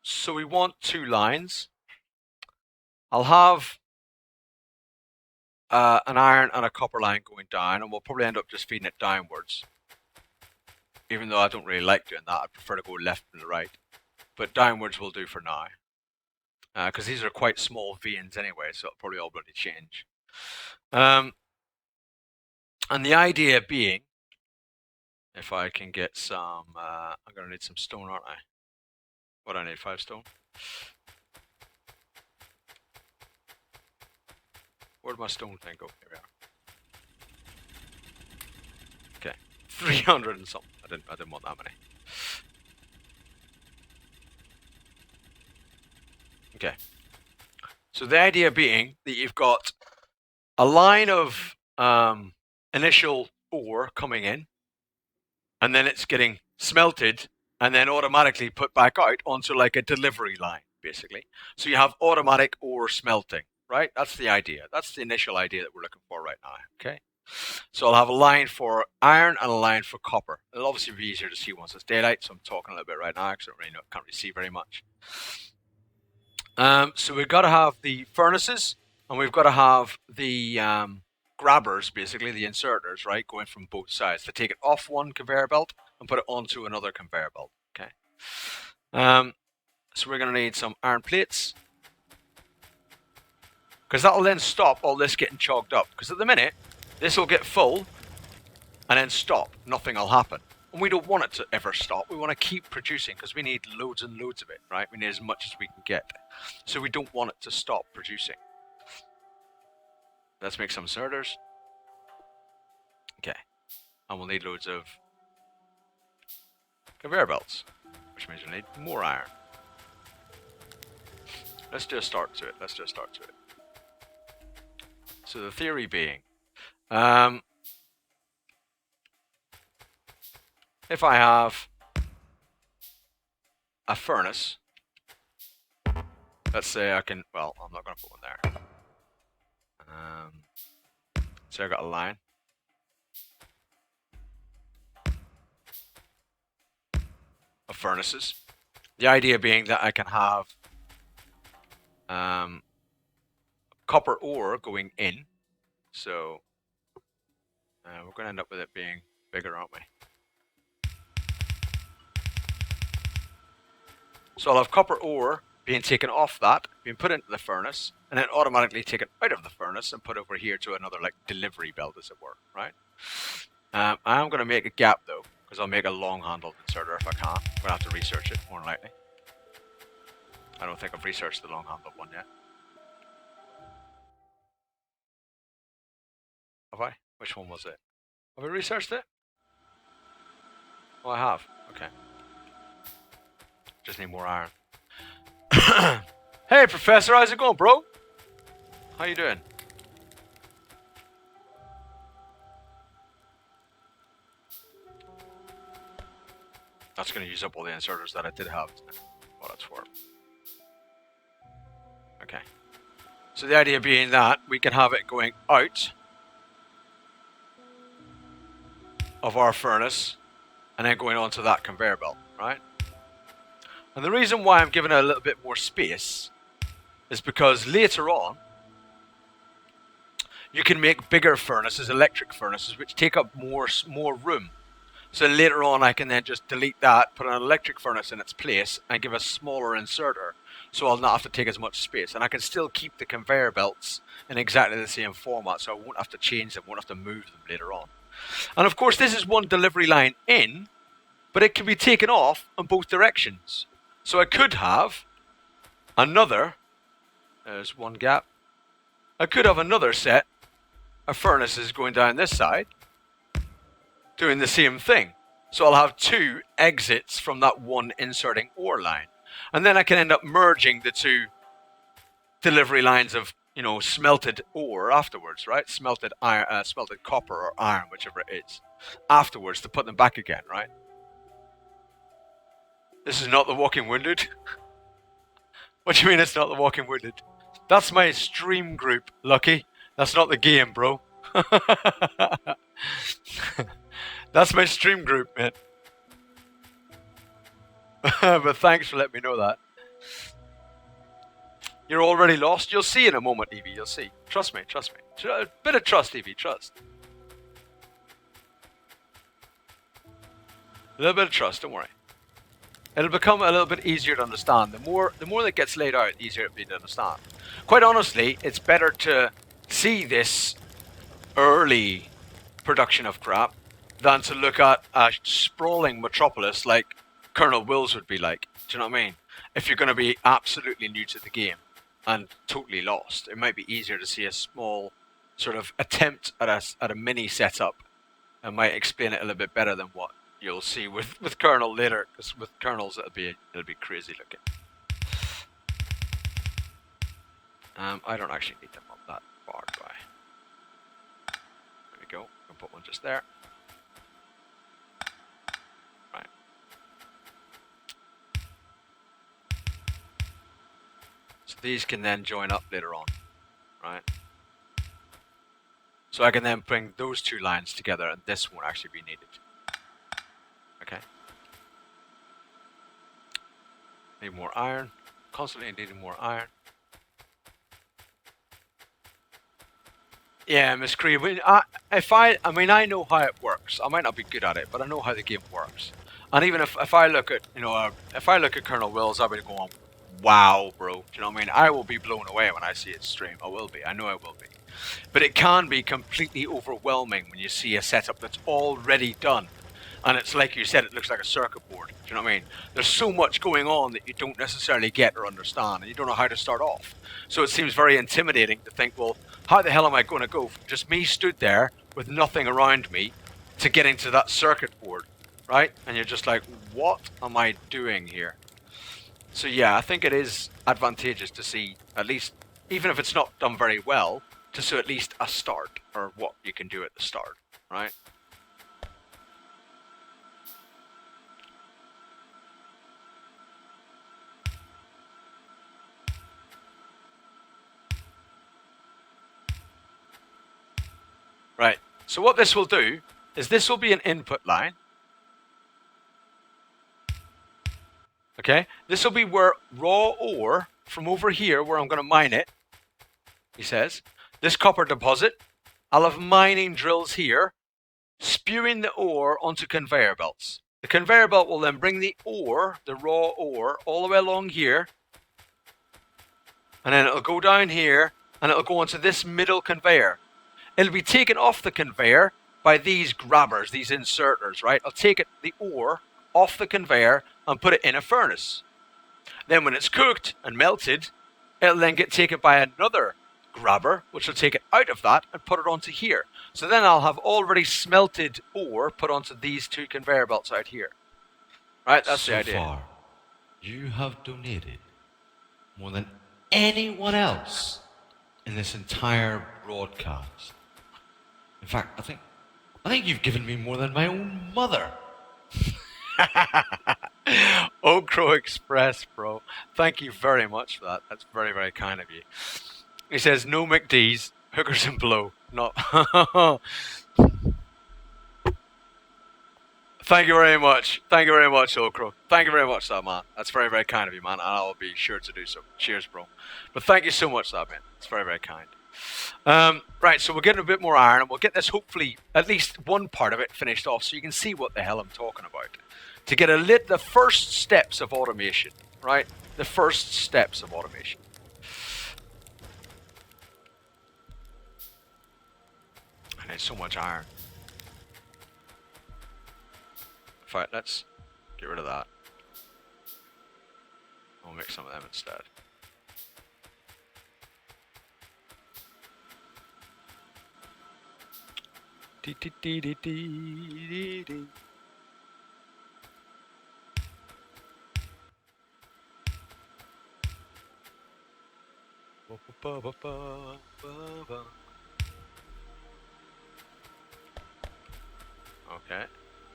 So we want 2 lines. I'll have an iron and a copper line going down, and we'll probably end up just feeding it downwards. Even though I don't really like doing that, I prefer to go left and right. But downwards will do for now. Because these are quite small veins anyway, so it'll probably all bloody change. And the idea being, if I can get some, I'm going to need some stone, aren't I? What do I need, 5 stone? Where'd my stone thing go? Here we are. Okay, 300 and something. I didn't want that many. Okay. So the idea being that you've got a line of initial ore coming in, and then it's getting smelted and then automatically put back out onto like a delivery line, basically. So you have automatic ore smelting, right? That's the idea. That's the initial idea that we're looking for right now, okay? So I'll have a line for iron and a line for copper. It'll obviously be easier to see once it's daylight, so I'm talking a little bit right now because I can't really see very much. So we've got to have the furnaces, and we've got to have the grabbers, basically the inserters, right, going from both sides to take it off one conveyor belt and put it onto another conveyor belt. Okay. So we're going to need some iron plates, because that'll then stop all this getting chogged up. Because at the minute, this will get full and then stop. Nothing will happen. And we don't want it to ever stop. We want to keep producing because we need loads and loads of it, right? We need as much as we can get. So we don't want it to stop producing. Let's make some inserters. Okay. And we'll need loads of conveyor belts, which means we'll need more iron. Let's do a start to it. So the theory being, if I have a furnace, let's say I can, well, I'm not going to put one there. So I got a line. Of furnaces. The idea being that I can have copper ore going in. So we're going to end up with it being bigger, aren't we? So I'll have copper ore being taken off that, being put into the furnace, and then automatically taken out of the furnace and put over here to another like delivery belt, as it were, right? I'm going to make a gap though, because I'll make a long-handled inserter if I can. I'm going to have to research it more than likely. I don't think I've researched the long-handled one yet. Have I? Which one was it? Have I researched it? Oh, I have. Okay. Just need more iron. Hey, Professor, how's it going, bro? How you doing? That's going to use up all the inserters that I did have. What that's for. Okay. So the idea being that we can have it going out of our furnace and then going onto that conveyor belt, right? And the reason why I'm giving it a little bit more space is because later on you can make bigger furnaces, electric furnaces, which take up more room. So later on I can then just delete that, put an electric furnace in its place and give a smaller inserter. So I'll not have to take as much space. And I can still keep the conveyor belts in exactly the same format, so I won't have to change them, won't have to move them later on. And of course this is one delivery line in, but it can be taken off in both directions. So I could have another, there's one gap, I could have another set of furnaces going down this side, doing the same thing. So I'll have two exits from that one inserting ore line. And then I can end up merging the two delivery lines of, smelted ore afterwards, right? Smelted iron, smelted copper or iron, whichever it is, afterwards to put them back again, right? This is not the Walking Wounded. What do you mean it's not the Walking Wounded? That's my stream group, Lucky. That's not the game, bro. That's my stream group, man. But thanks for letting me know that. You're already lost? You'll see in a moment, Evie. You'll see. Trust me, trust me. A bit of trust, Evie. Trust. A little bit of trust, don't worry. It'll become a little bit easier to understand. The more that gets laid out, the easier it'll be to understand. Quite honestly, it's better to see this early production of crap than to look at a sprawling metropolis like Colonel Wills would be like. Do you know what I mean? If you're going to be absolutely new to the game and totally lost, it might be easier to see a small sort of attempt at a mini setup and might explain it a little bit better than what you'll see with Colonel later, because with Colonels it'll be crazy looking. I don't actually need them up that far, do I? There we go. I'll put one just there. Right. So these can then join up later on, right? So I can then bring those two lines together and this won't actually be needed. Okay. Need more iron. Constantly needing more iron. Yeah, Miss Cree. I know how it works. I might not be good at it, but I know how the game works. And even if I look at Colonel Wills, I'll be going, wow, bro. Do you know what I mean? I will be blown away when I see it stream. I will be. I know I will be. But it can be completely overwhelming when you see a setup that's already done. And it's like you said, it looks like a circuit board. Do you know what I mean? There's so much going on that you don't necessarily get or understand, and you don't know how to start off. So it seems very intimidating to think, well, how the hell am I going to go from just me stood there with nothing around me to getting to that circuit board, right? And you're just like, what am I doing here? So yeah, I think it is advantageous to see, at least, even if it's not done very well, to see at least a start, or what you can do at the start, right? Right, so what this will do is this will be an input line. Okay, this will be where raw ore from over here, where I'm going to mine it. He says, this copper deposit, I'll have mining drills here, spewing the ore onto conveyor belts. The conveyor belt will then bring the ore, the raw ore, all the way along here, and then it'll go down here, and it'll go onto this middle conveyor. It'll be taken off the conveyor by these grabbers, these inserters, right? I'll take the ore off the conveyor and put it in a furnace. Then when it's cooked and melted, it'll then get taken by another grabber, which will take it out of that and put it onto here. So then I'll have already smelted ore put onto these two conveyor belts out here. Right, that's the idea. So far, you have donated more than anyone else in this entire broadcast. In fact, I think you've given me more than my own mother. Oak Crow Express, bro. Thank you very much for that. That's very, very kind of you. He says, no McD's, hookers and blow. No. Thank you very much. Thank you very much, Oak Crow. Thank you very much, that man. That's very, very kind of you, man. And I'll be sure to do so. Cheers, bro. But thank you so much, that man. It's very, very kind. Right, so we're getting a bit more iron, and we'll get this, hopefully, at least one part of it finished off so you can see what the hell I'm talking about. To get the first steps of automation, right? The first steps of automation. I need so much iron. In fact, let's get rid of that. I'll make some of them instead. Dee dee dee dee dee dee. Okay,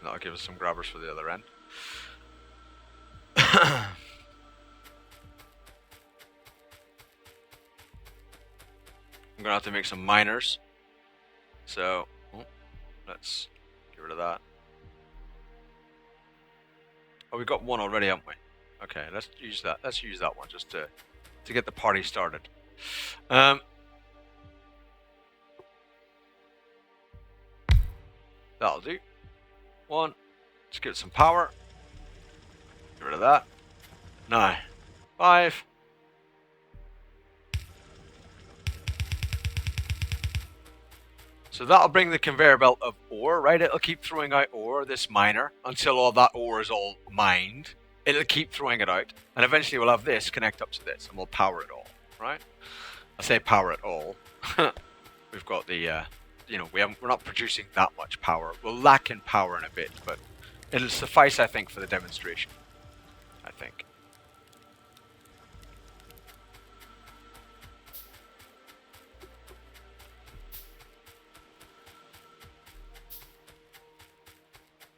that'll give us some grabbers for the other end. I'm gonna have to make some miners. So, let's get rid of that. Oh, we got one already, haven't we? Okay, let's use that. Let's use that one just to get the party started. That'll do. One. Let's give it some power. Get rid of that. Now, 5. So that'll bring the conveyor belt of ore, right? It'll keep throwing out ore, this miner, until all that ore is all mined. It'll keep throwing it out, and eventually we'll have this connect up to this, and we'll power it all, right? I say power it all. We've got the, we're not producing that much power. We'll lack in power in a bit, but it'll suffice, I think, for the demonstration. I think.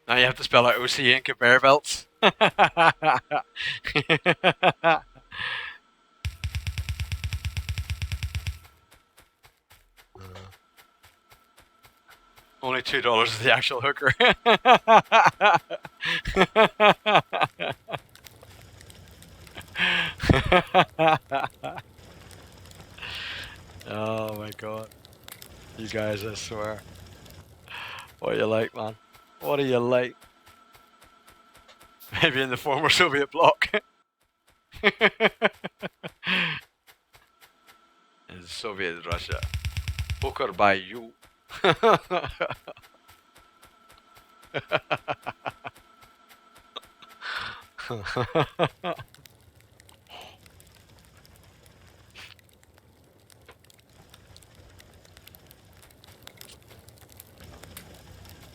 Now you have to spell out OCE in conveyor belts. Only $2 is the actual hooker. Oh my god. You guys, I swear. What do you like, man? What do you like? Maybe in the former Soviet bloc. In Soviet Russia. Hooker by you.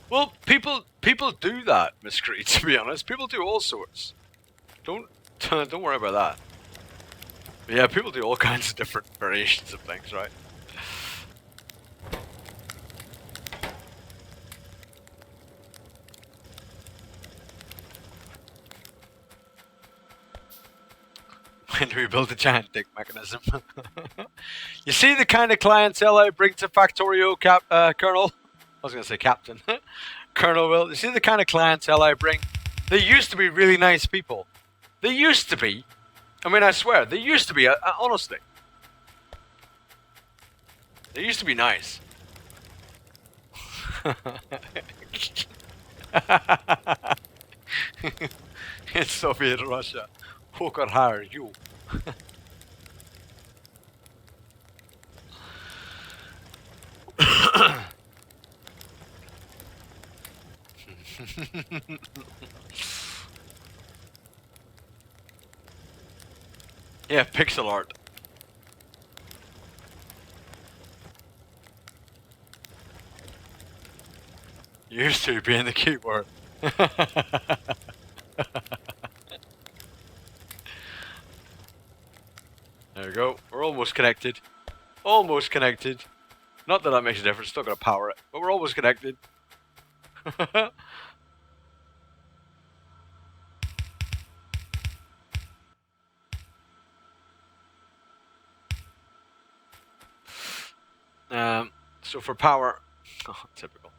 Well, people do that, Miss Creed, to be honest. People do all sorts. Don't worry about that. But yeah, people do all kinds of different variations of things, right? When do we build a giant dick mechanism? You see the kind of clientele I bring to Factorio, Colonel? I was going to say Captain. Colonel Will, you see the kind of clientele I bring? They used to be really nice people. They used to be. I mean, I swear, they used to be. Honestly, they used to be nice. In Soviet Russia, who could hire you? Yeah, pixel art. Used to being the keyword. There we go. We're almost connected. Almost connected. Not that that makes a difference. Still gotta power it, but we're almost connected. So for power, oh, typical.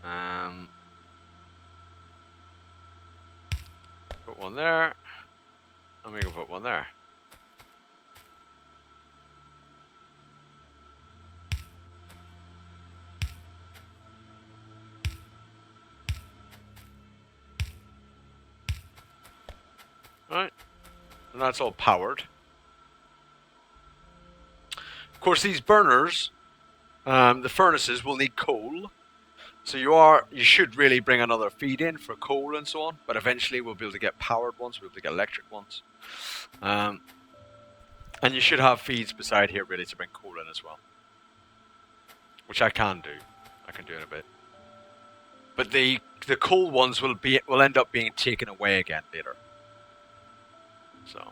Um, put one there, and we can put one there. Right, and that's all powered. Of course, these burners, the furnaces will need coal. So you should really bring another feed in for coal and so on. But eventually we'll be able to get powered ones. We'll be able to get electric ones. And you should have feeds beside here really to bring coal in as well, which I can do. I can do in a bit. But the coal ones will end up being taken away again later. So.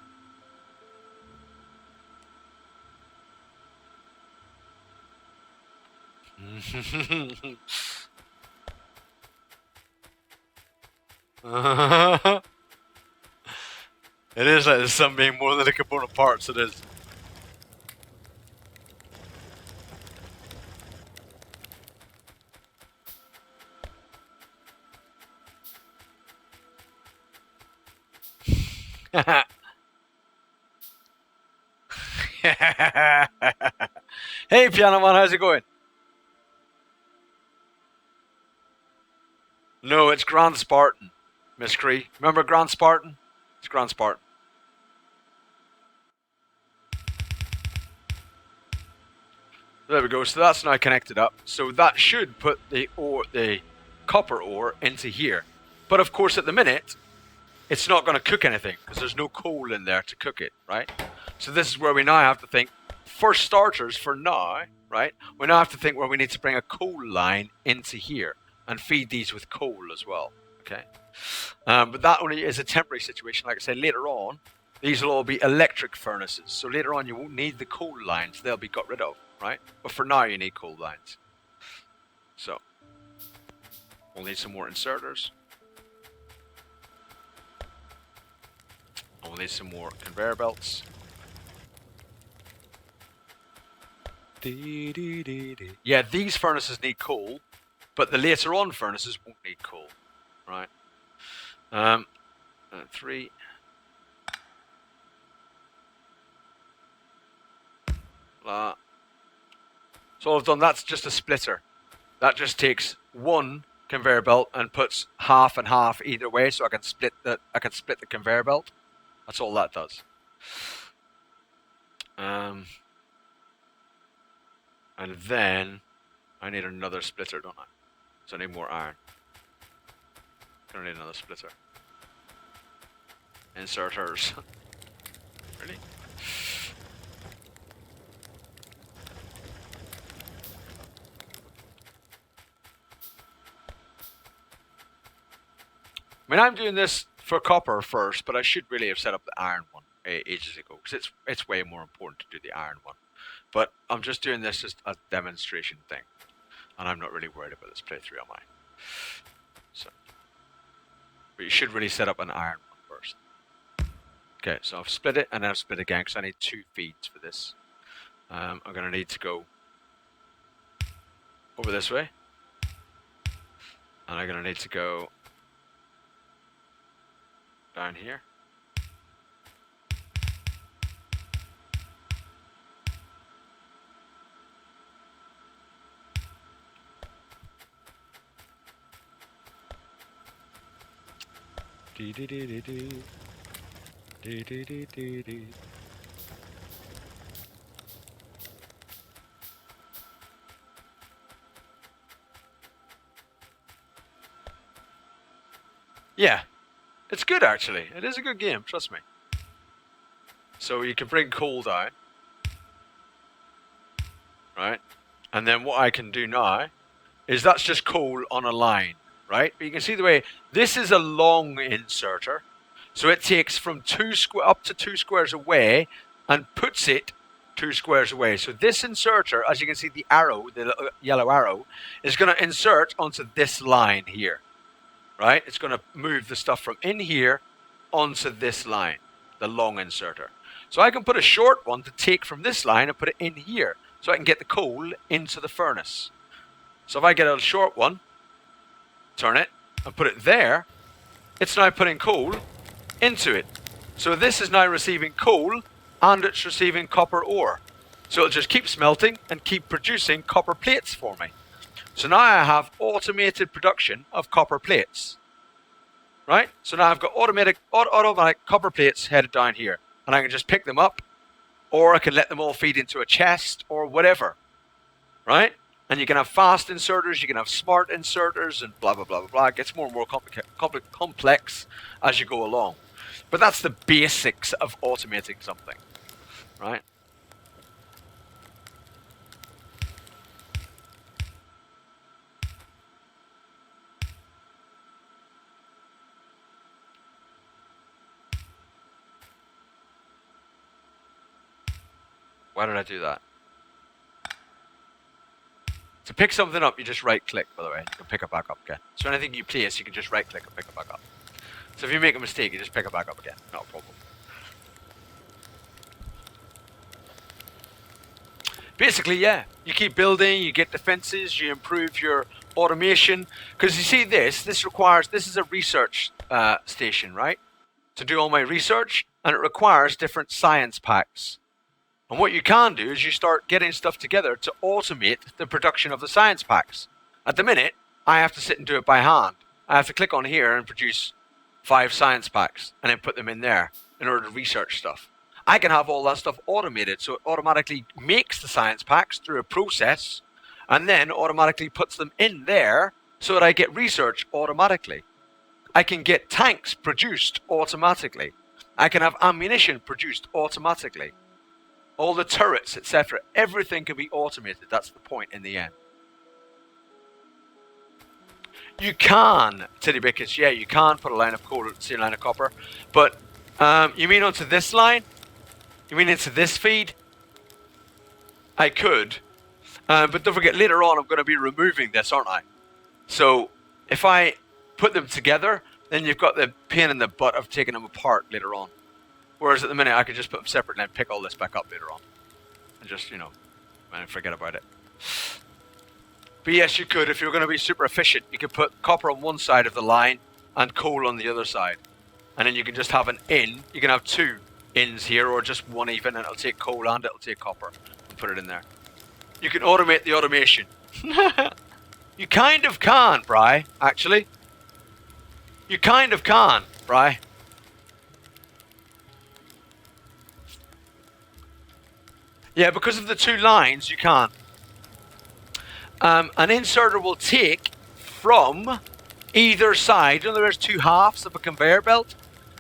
It is like there's some being more than the component parts. It is. Hey, Piano Man, how's it going? No, it's Grand Spartan, Miss Cree. Remember Grand Spartan? It's Grand Spartan. There we go. So that's now connected up. So that should put the copper ore into here. But of course, at the minute, it's not going to cook anything because there's no coal in there to cook it, right? So this is where we now have to think, for starters, for now, right? We now have to think where we need to bring a coal line into here and feed these with coal as well, okay? But that only is a temporary situation. Like I said, later on, these will all be electric furnaces. So later on, you won't need the coal lines. They'll be got rid of, right? But for now, you need coal lines. So we'll need some more inserters. And we'll need some more conveyor belts. Yeah, these furnaces need coal, but the later on furnaces won't need coal, right? 3. Blah. So all I've done, that's just a splitter. That just takes one conveyor belt and puts half and half either way, so I can split the conveyor belt. That's all that does. And then I need another splitter, don't I? So I need more iron. Gonna need another splitter. Inserters. Really? I mean, I'm doing this for copper first, but I should really have set up the iron one ages ago because it's way more important to do the iron one. But I'm just doing this as a demonstration thing, and I'm not really worried about this playthrough, am I? So, but you should really set up an iron one first. Okay, so I've split it and then I've split again because I need 2 feeds for this. I'm going to need to go over this way. And I'm going to need to go down here. Dee dee dee dee dee. Dee dee dee dee dee. Yeah, it's good actually. It is a good game, trust me. So you can bring coal down, right? And then what I can do now is that's just coal on a line, right? But you can see the way this is a long inserter, so it takes from up to 2 squares away and puts it 2 squares away. So this inserter, as you can see, the arrow, the yellow arrow, is going to insert onto this line here, right? It's going to move the stuff from in here onto this line, the long inserter. So I can put a short one to take from this line and put it in here, so I can get the coal into the furnace. So if I get a short one, turn it, and put it there, it's now putting coal into it. So this is now receiving coal, and it's receiving copper ore. So it'll just keep smelting and keep producing copper plates for me. So now I have automated production of copper plates. Right? So now I've got automatic copper plates headed down here. And I can just pick them up, or I can let them all feed into a chest, or whatever. Right? And you can have fast inserters, you can have smart inserters, and blah, blah, blah, blah, blah. It gets more and more complex as you go along. But that's the basics of automating something. Right? Why did I do that? To pick something up, you just right-click, by the way. You can pick it back up again. So anything you place, you can just right-click and pick it back up. So if you make a mistake, you just pick it back up again. Not a problem. Basically, yeah. You keep building, you get defenses, you improve your automation. Because you see this is a research station, right? To do all my research, and it requires different science packs. And what you can do is you start getting stuff together to automate the production of the science packs. At the minute, I have to sit and do it by hand. I have to click on here and produce 5 science packs and then put them in there in order to research stuff. I can have all that stuff automated, so it automatically makes the science packs through a process and then automatically puts them in there so that I get research automatically. I can get tanks produced automatically. I can have ammunition produced automatically. All the turrets, etc. Everything can be automated. That's the point in the end. You can, Titty Bickets, yeah, you can put a line of coal, see a line of copper. But you mean onto this line? You mean into this feed? I could. But don't forget, later on I'm going to be removing this, aren't I? So if I put them together, then you've got the pain in the butt of taking them apart later on. Whereas at the minute, I could just put them separate and then pick all this back up later on. And just, forget about it. But yes, you could. If you're going to be super efficient, you could put copper on one side of the line and coal on the other side. And then you can just have an in. You can have 2 ins here, or just one even, and it'll take coal and it'll take copper. And put it in there. You can automate the automation. You kind of can, Bri, actually. You kind of can, Bri. Yeah, because of the 2 lines, you can. An inserter will take from either side. You know, there's 2 halves of a conveyor belt.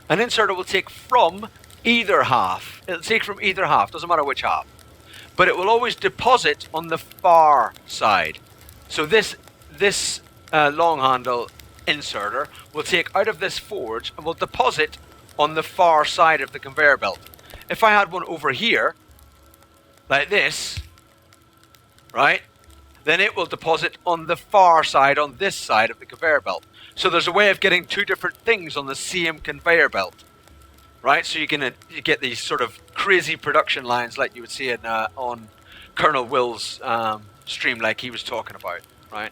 An inserter will take from either half. It'll take from either half. Doesn't matter which half. But it will always deposit on the far side. So this long handle inserter will take out of this forge and will deposit on the far side of the conveyor belt. If I had one over here, like this, right, then it will deposit on the far side, on this side of the conveyor belt. So there's a way of getting 2 different things on the same conveyor belt, right? So you get these sort of crazy production lines like you would see in on Colonel Will's stream, like he was talking about, right?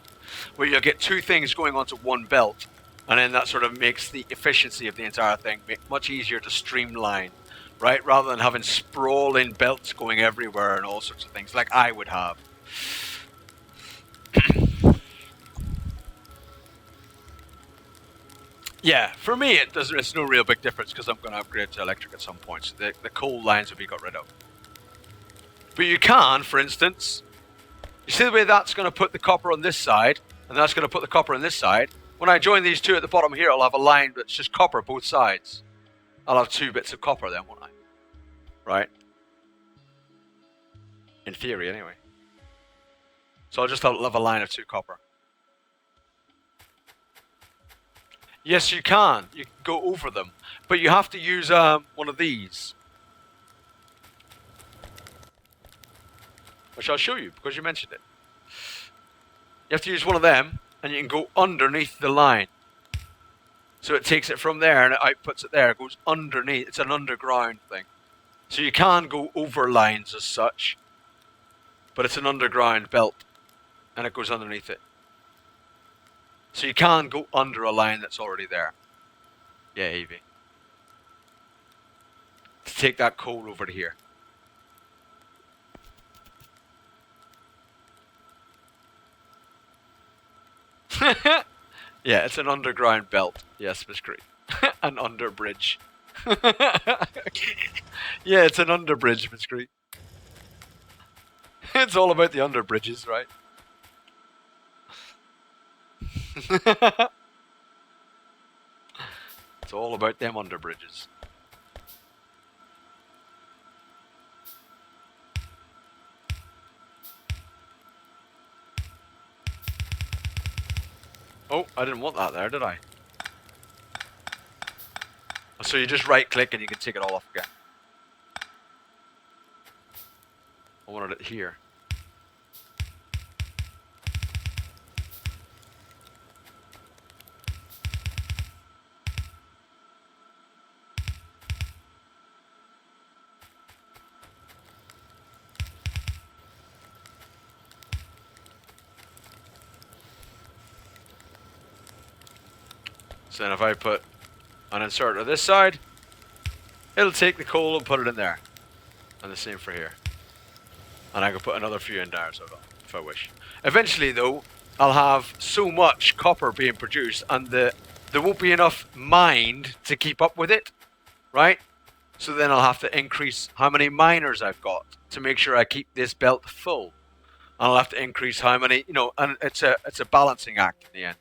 Where you'll get two things going onto one belt, and then that sort of makes the efficiency of the entire thing much easier to streamline, right? Rather than having sprawling belts going everywhere and all sorts of things like I would have. Yeah, for me, it's no real big difference because I'm going to upgrade to electric at some point. So the coal lines will be got rid of. But you can, for instance, you see the way that's going to put the copper on this side, and that's going to put the copper on this side. When I join these two at the bottom here, I'll have a line that's just copper both sides. I'll have 2 bits of copper then, won't I? Right? In theory, anyway. So I'll just have a line of 2 copper. Yes, you can. You can go over them. But you have to use one of these. Which I'll show you, because you mentioned it. You have to use one of them, and you can go underneath the line. So it takes it from there, and it outputs it there. It goes underneath. It's an underground thing. So you can go over lines as such. But it's an underground belt. And it goes underneath it. So you can go under a line that's already there. Yeah, Evie. To take that coal over to here. Yeah, it's an underground belt. Yes, Miss Green. An underbridge. Yeah, it's an underbridge, Miss Green. It's all about the underbridges, right? It's all about them underbridges. Oh, I didn't want that there, did I? So you just right click and you can take it all off again. I wanted it here. So then if I put an insert on this side, it'll take the coal and put it in there. And the same for here. And I can put another few in there as well, if I wish. Eventually though, I'll have so much copper being produced and there won't be enough mined to keep up with it, right? So then I'll have to increase how many miners I've got to make sure I keep this belt full. And I'll have to increase how many, and it's a balancing act in the end.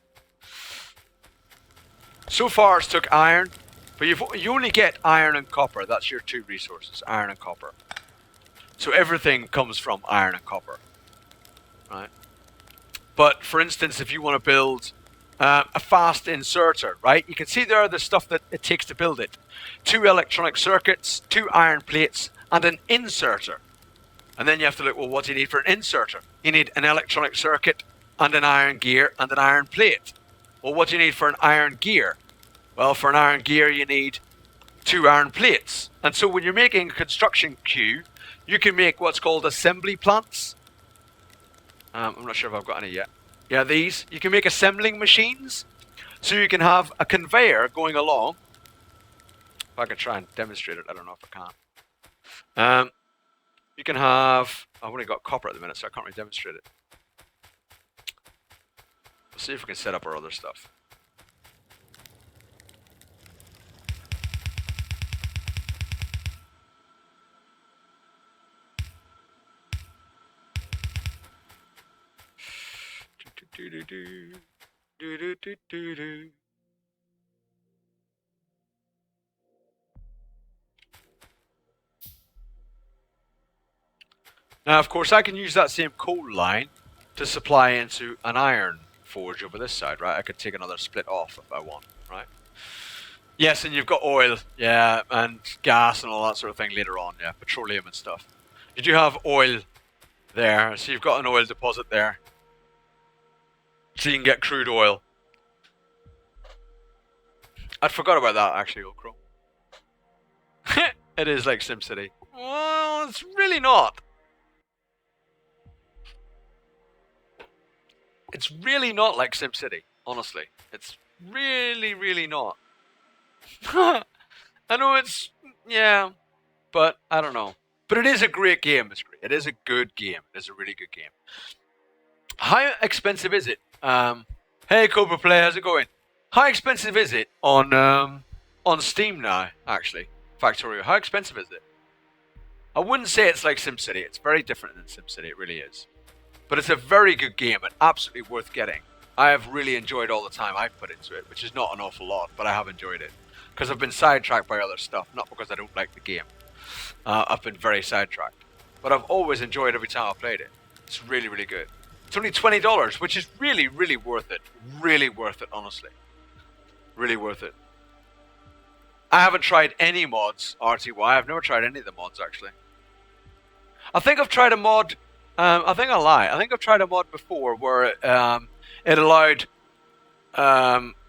So far it's took iron, but you only get iron and copper. That's your 2 resources, iron and copper. So everything comes from iron and copper, right? But for instance, if you want to build a fast inserter, right? You can see there the stuff that it takes to build it. 2 electronic circuits, 2 iron plates, and an inserter. And then you have to look, well, what do you need for an inserter? You need an electronic circuit and an iron gear and an iron plate. Well, what do you need for an iron gear? Well, for an iron gear, you need 2 iron plates. And so when you're making a construction queue, you can make what's called assembly plants. I'm not sure if I've got any yet. Yeah, these. You can make assembling machines. So you can have a conveyor going along. If I can try and demonstrate it, I don't know if I can. You can have... I've only got copper at the minute, so I can't really demonstrate it. We'll see if we can set up our other stuff. Now, of course, I can use that same coal line to supply into an iron forge over this side, right? I could take another split off if I want, right? Yes, and you've got oil, yeah, and gas and all that sort of thing later on, yeah, petroleum and stuff. You do have oil there, so you've got an oil deposit there. So you can get crude oil. I'd forgot about that, actually, Old Crow. It is like SimCity. Well, it's really not. It's really not like SimCity, honestly. It's really, really not. I know it's, yeah, but I don't know. But it is a great game, Miss Grey. It is a good game. It is a really good game. How expensive is it? Hey, Cobra Play, how's it going? How expensive is it on Steam now? Actually, Factorio. How expensive is it? I wouldn't say it's like SimCity. It's very different than SimCity. It really is. But it's a very good game and absolutely worth getting. I have really enjoyed all the time I've put into it, which is not an awful lot, but I have enjoyed it because I've been sidetracked by other stuff, not because I don't like the game. I've been very sidetracked, but I've always enjoyed every time I played it. It's really, really good. It's only $20, which is really, really worth it. Really worth it, honestly. Really worth it. I haven't tried any mods, RTY. I've never tried any of the mods, actually. I think I've tried a mod. I think I lie. I think I've tried a mod before where it allowed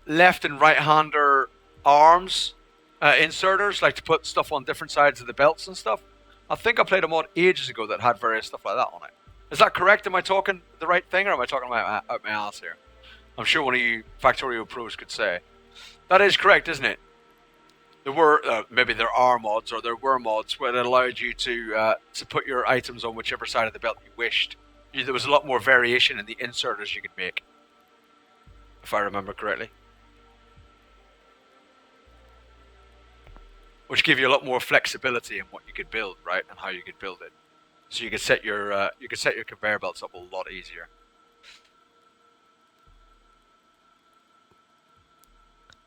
left and right-hander arms inserters, like to put stuff on different sides of the belts and stuff. I think I played a mod ages ago that had various stuff like that on it. Is that correct? Am I talking the right thing, or am I talking about my ass here? I'm sure one of you Factorio pros could say. That is correct, isn't it? There were maybe there are mods, or there were mods where it allowed you to put your items on whichever side of the belt you wished. There was a lot more variation in the inserters you could make, if I remember correctly, which gave you a lot more flexibility in what you could build, right, and how you could build it. So you could set your conveyor belts up a lot easier.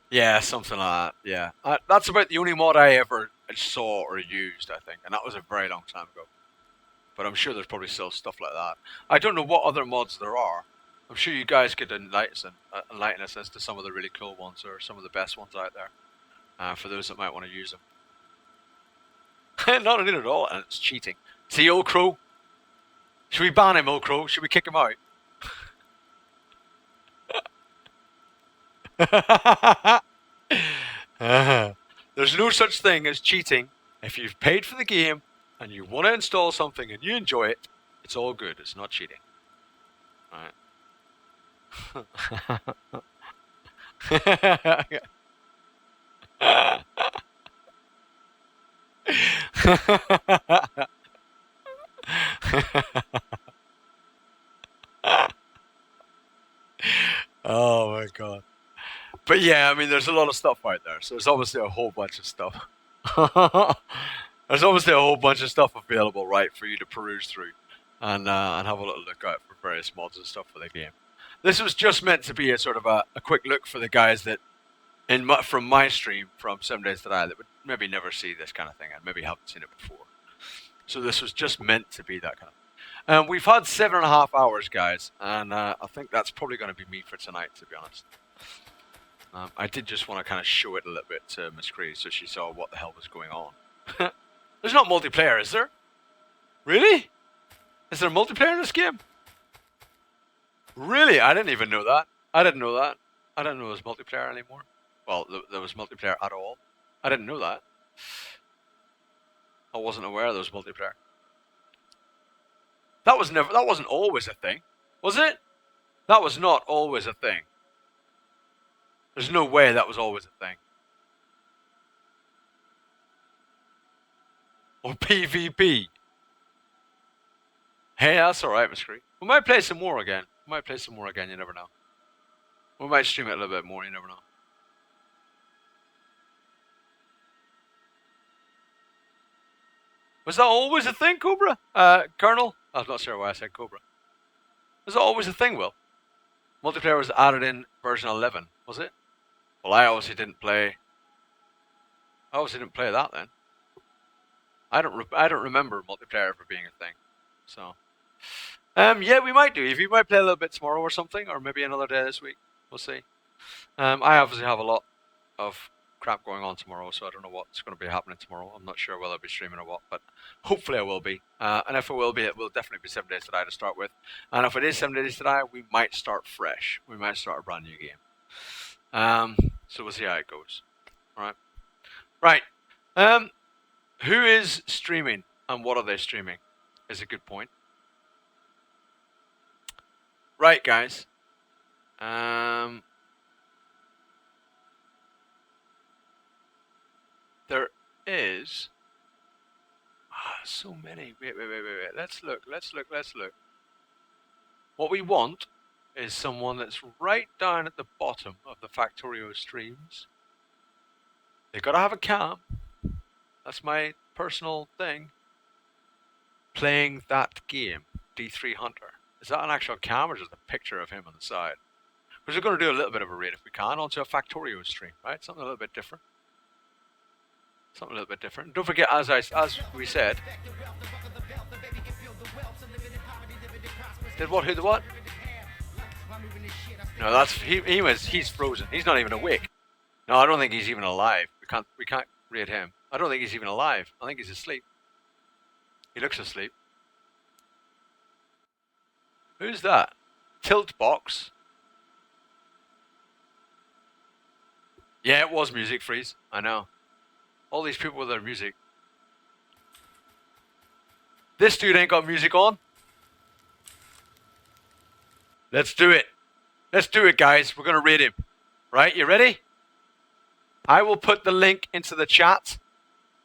Yeah, something like that. Yeah, that's about the only mod I ever saw or used, I think, and that was a very long time ago. But I'm sure there's probably still stuff like that. I don't know what other mods there are. I'm sure you guys could enlighten us as to some of the really cool ones or some of the best ones out there for those that might want to use them. Not in it at all, and it's cheating. See, old Crow? Should we ban him, old Crow? Should we kick him out? There's no such thing as cheating. If you've paid for the game and you want to install something and you enjoy it, it's all good. It's not cheating. Alright. Oh my god. But yeah, I mean, there's a lot of stuff out there. So there's obviously a whole bunch of stuff. There's obviously a whole bunch of stuff available, right, for you to peruse through and have a little look out for various mods and stuff for the game. This was just meant to be a sort of a quick look for the guys that from my stream from 7 Days to Die that would maybe never see this kind of thing and maybe haven't seen it before. So this was just meant to be that kind of. We've had 7.5 hours, guys, and I think that's probably going to be me for tonight, to be honest. I did just want to kind of show it a little bit to Miss Cree so she saw what the hell was going on. There's not multiplayer, is there? Really? Is there multiplayer in this game? Really? I didn't even know that. I didn't know that. I didn't know there was multiplayer anymore. Well, there was multiplayer at all. I didn't know that. I wasn't aware there was multiplayer. That wasn't always a thing, was it? That was not always a thing. There's no way that was always a thing. Or PvP. Hey, that's alright, Miss Cree. We might play some more again. You never know. We might stream it a little bit more, you never know. Was that always a thing, Cobra? Colonel? I'm not sure why I said Cobra. Was that always a thing, Will? Multiplayer was added in version 11, was it? Well, I obviously didn't play that then. I don't remember multiplayer ever being a thing. So, yeah, we might do. If you might play a little bit tomorrow or something, or maybe another day this week. We'll see. I obviously have a lot of crap going on tomorrow, so I don't know what's going to be happening tomorrow. I'm not sure whether I'll be streaming or what, but hopefully I will be. And if I will be, it will definitely be 7 Days to Die to start with. And if it is 7 Days to Die, we might start fresh. We might start a brand new game. So we'll see how it goes. All right. Right. Who is streaming and what are they streaming? Is a good point. Right, guys. There is so many. Wait. Let's look. What we want is someone that's right down at the bottom of the Factorio streams. They gotta have a cam. That's my personal thing. Playing that game, D3 Hunter. Is that an actual cam or just a picture of him on the side? Because we're going to do a little bit of a raid if we can onto a Factorio stream, right? Something a little bit different. Don't forget, as we said. Did what? Who the what? No, that's he's frozen. He's not even awake. No, I don't think he's even alive. We can't raid him. I don't think he's even alive. I think he's asleep. He looks asleep. Who's that? Tilt box. Yeah, it was music freeze. I know. All these people with their music. This dude ain't got music on. Let's do it. Let's do it, guys. We're going to raid him. Right, you ready? I will put the link into the chat.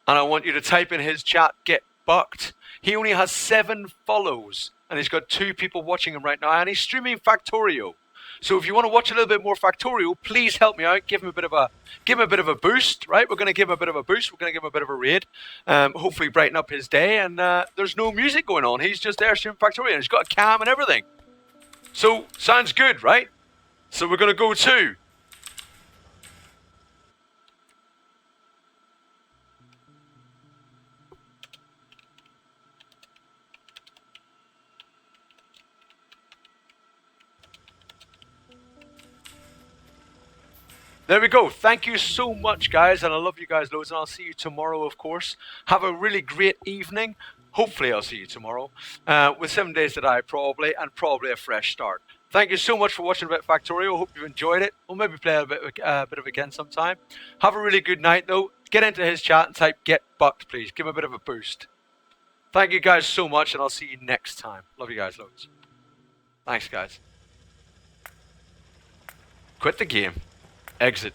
And I want you to type in his chat, get bucked. He only has 7 follows. And he's got 2 people watching him right now. And he's streaming Factorio. So if you want to watch a little bit more Factorio, please help me out. Give him a bit of a boost, right? We're going to give him a bit of a boost. We're going to give him a bit of a raid. Hopefully brighten up his day. And there's no music going on. He's just there streaming Factorio. And he's got a cam and everything. So sounds good, right? So we're going to go to... There we go. Thank you so much, guys, and I love you guys loads, and I'll see you tomorrow, of course. Have a really great evening. Hopefully I'll see you tomorrow with 7 Days to Die, probably, and probably a fresh start. Thank you so much for watching a bit of Factorio. Hope you've enjoyed it. We'll maybe play a bit of again sometime. Have a really good night, though. Get into his chat and type "get bucked," please. Give him a bit of a boost. Thank you guys so much, and I'll see you next time. Love you guys loads. Thanks, guys. Quit the game. Exit.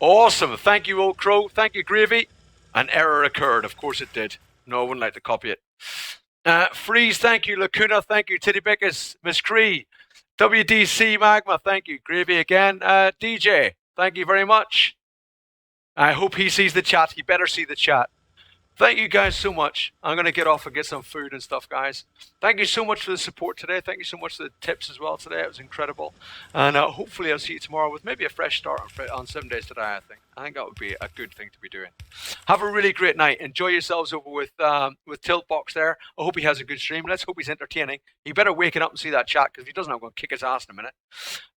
Awesome. Thank you, Old Crow. Thank you, Gravy. An error occurred. Of course it did. No, I wouldn't like to copy it. Freeze, thank you. Lacuna, thank you. Titty Bickus, Miss Cree. WDC Magma, thank you. Gravy again. DJ, thank you very much. I hope he sees the chat. He better see the chat. Thank you guys so much. I'm going to get off and get some food and stuff, guys. Thank you so much for the support today. Thank you so much for the tips as well today. It was incredible. And hopefully I'll see you tomorrow with maybe a fresh start on 7 Days to Die, I think. I think that would be a good thing to be doing. Have a really great night. Enjoy yourselves over with Tiltbox there. I hope he has a good stream. Let's hope he's entertaining. He better wake it up and see that chat, because if he doesn't, I'm going to kick his ass in a minute.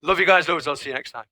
Love you guys loads. I'll see you next time.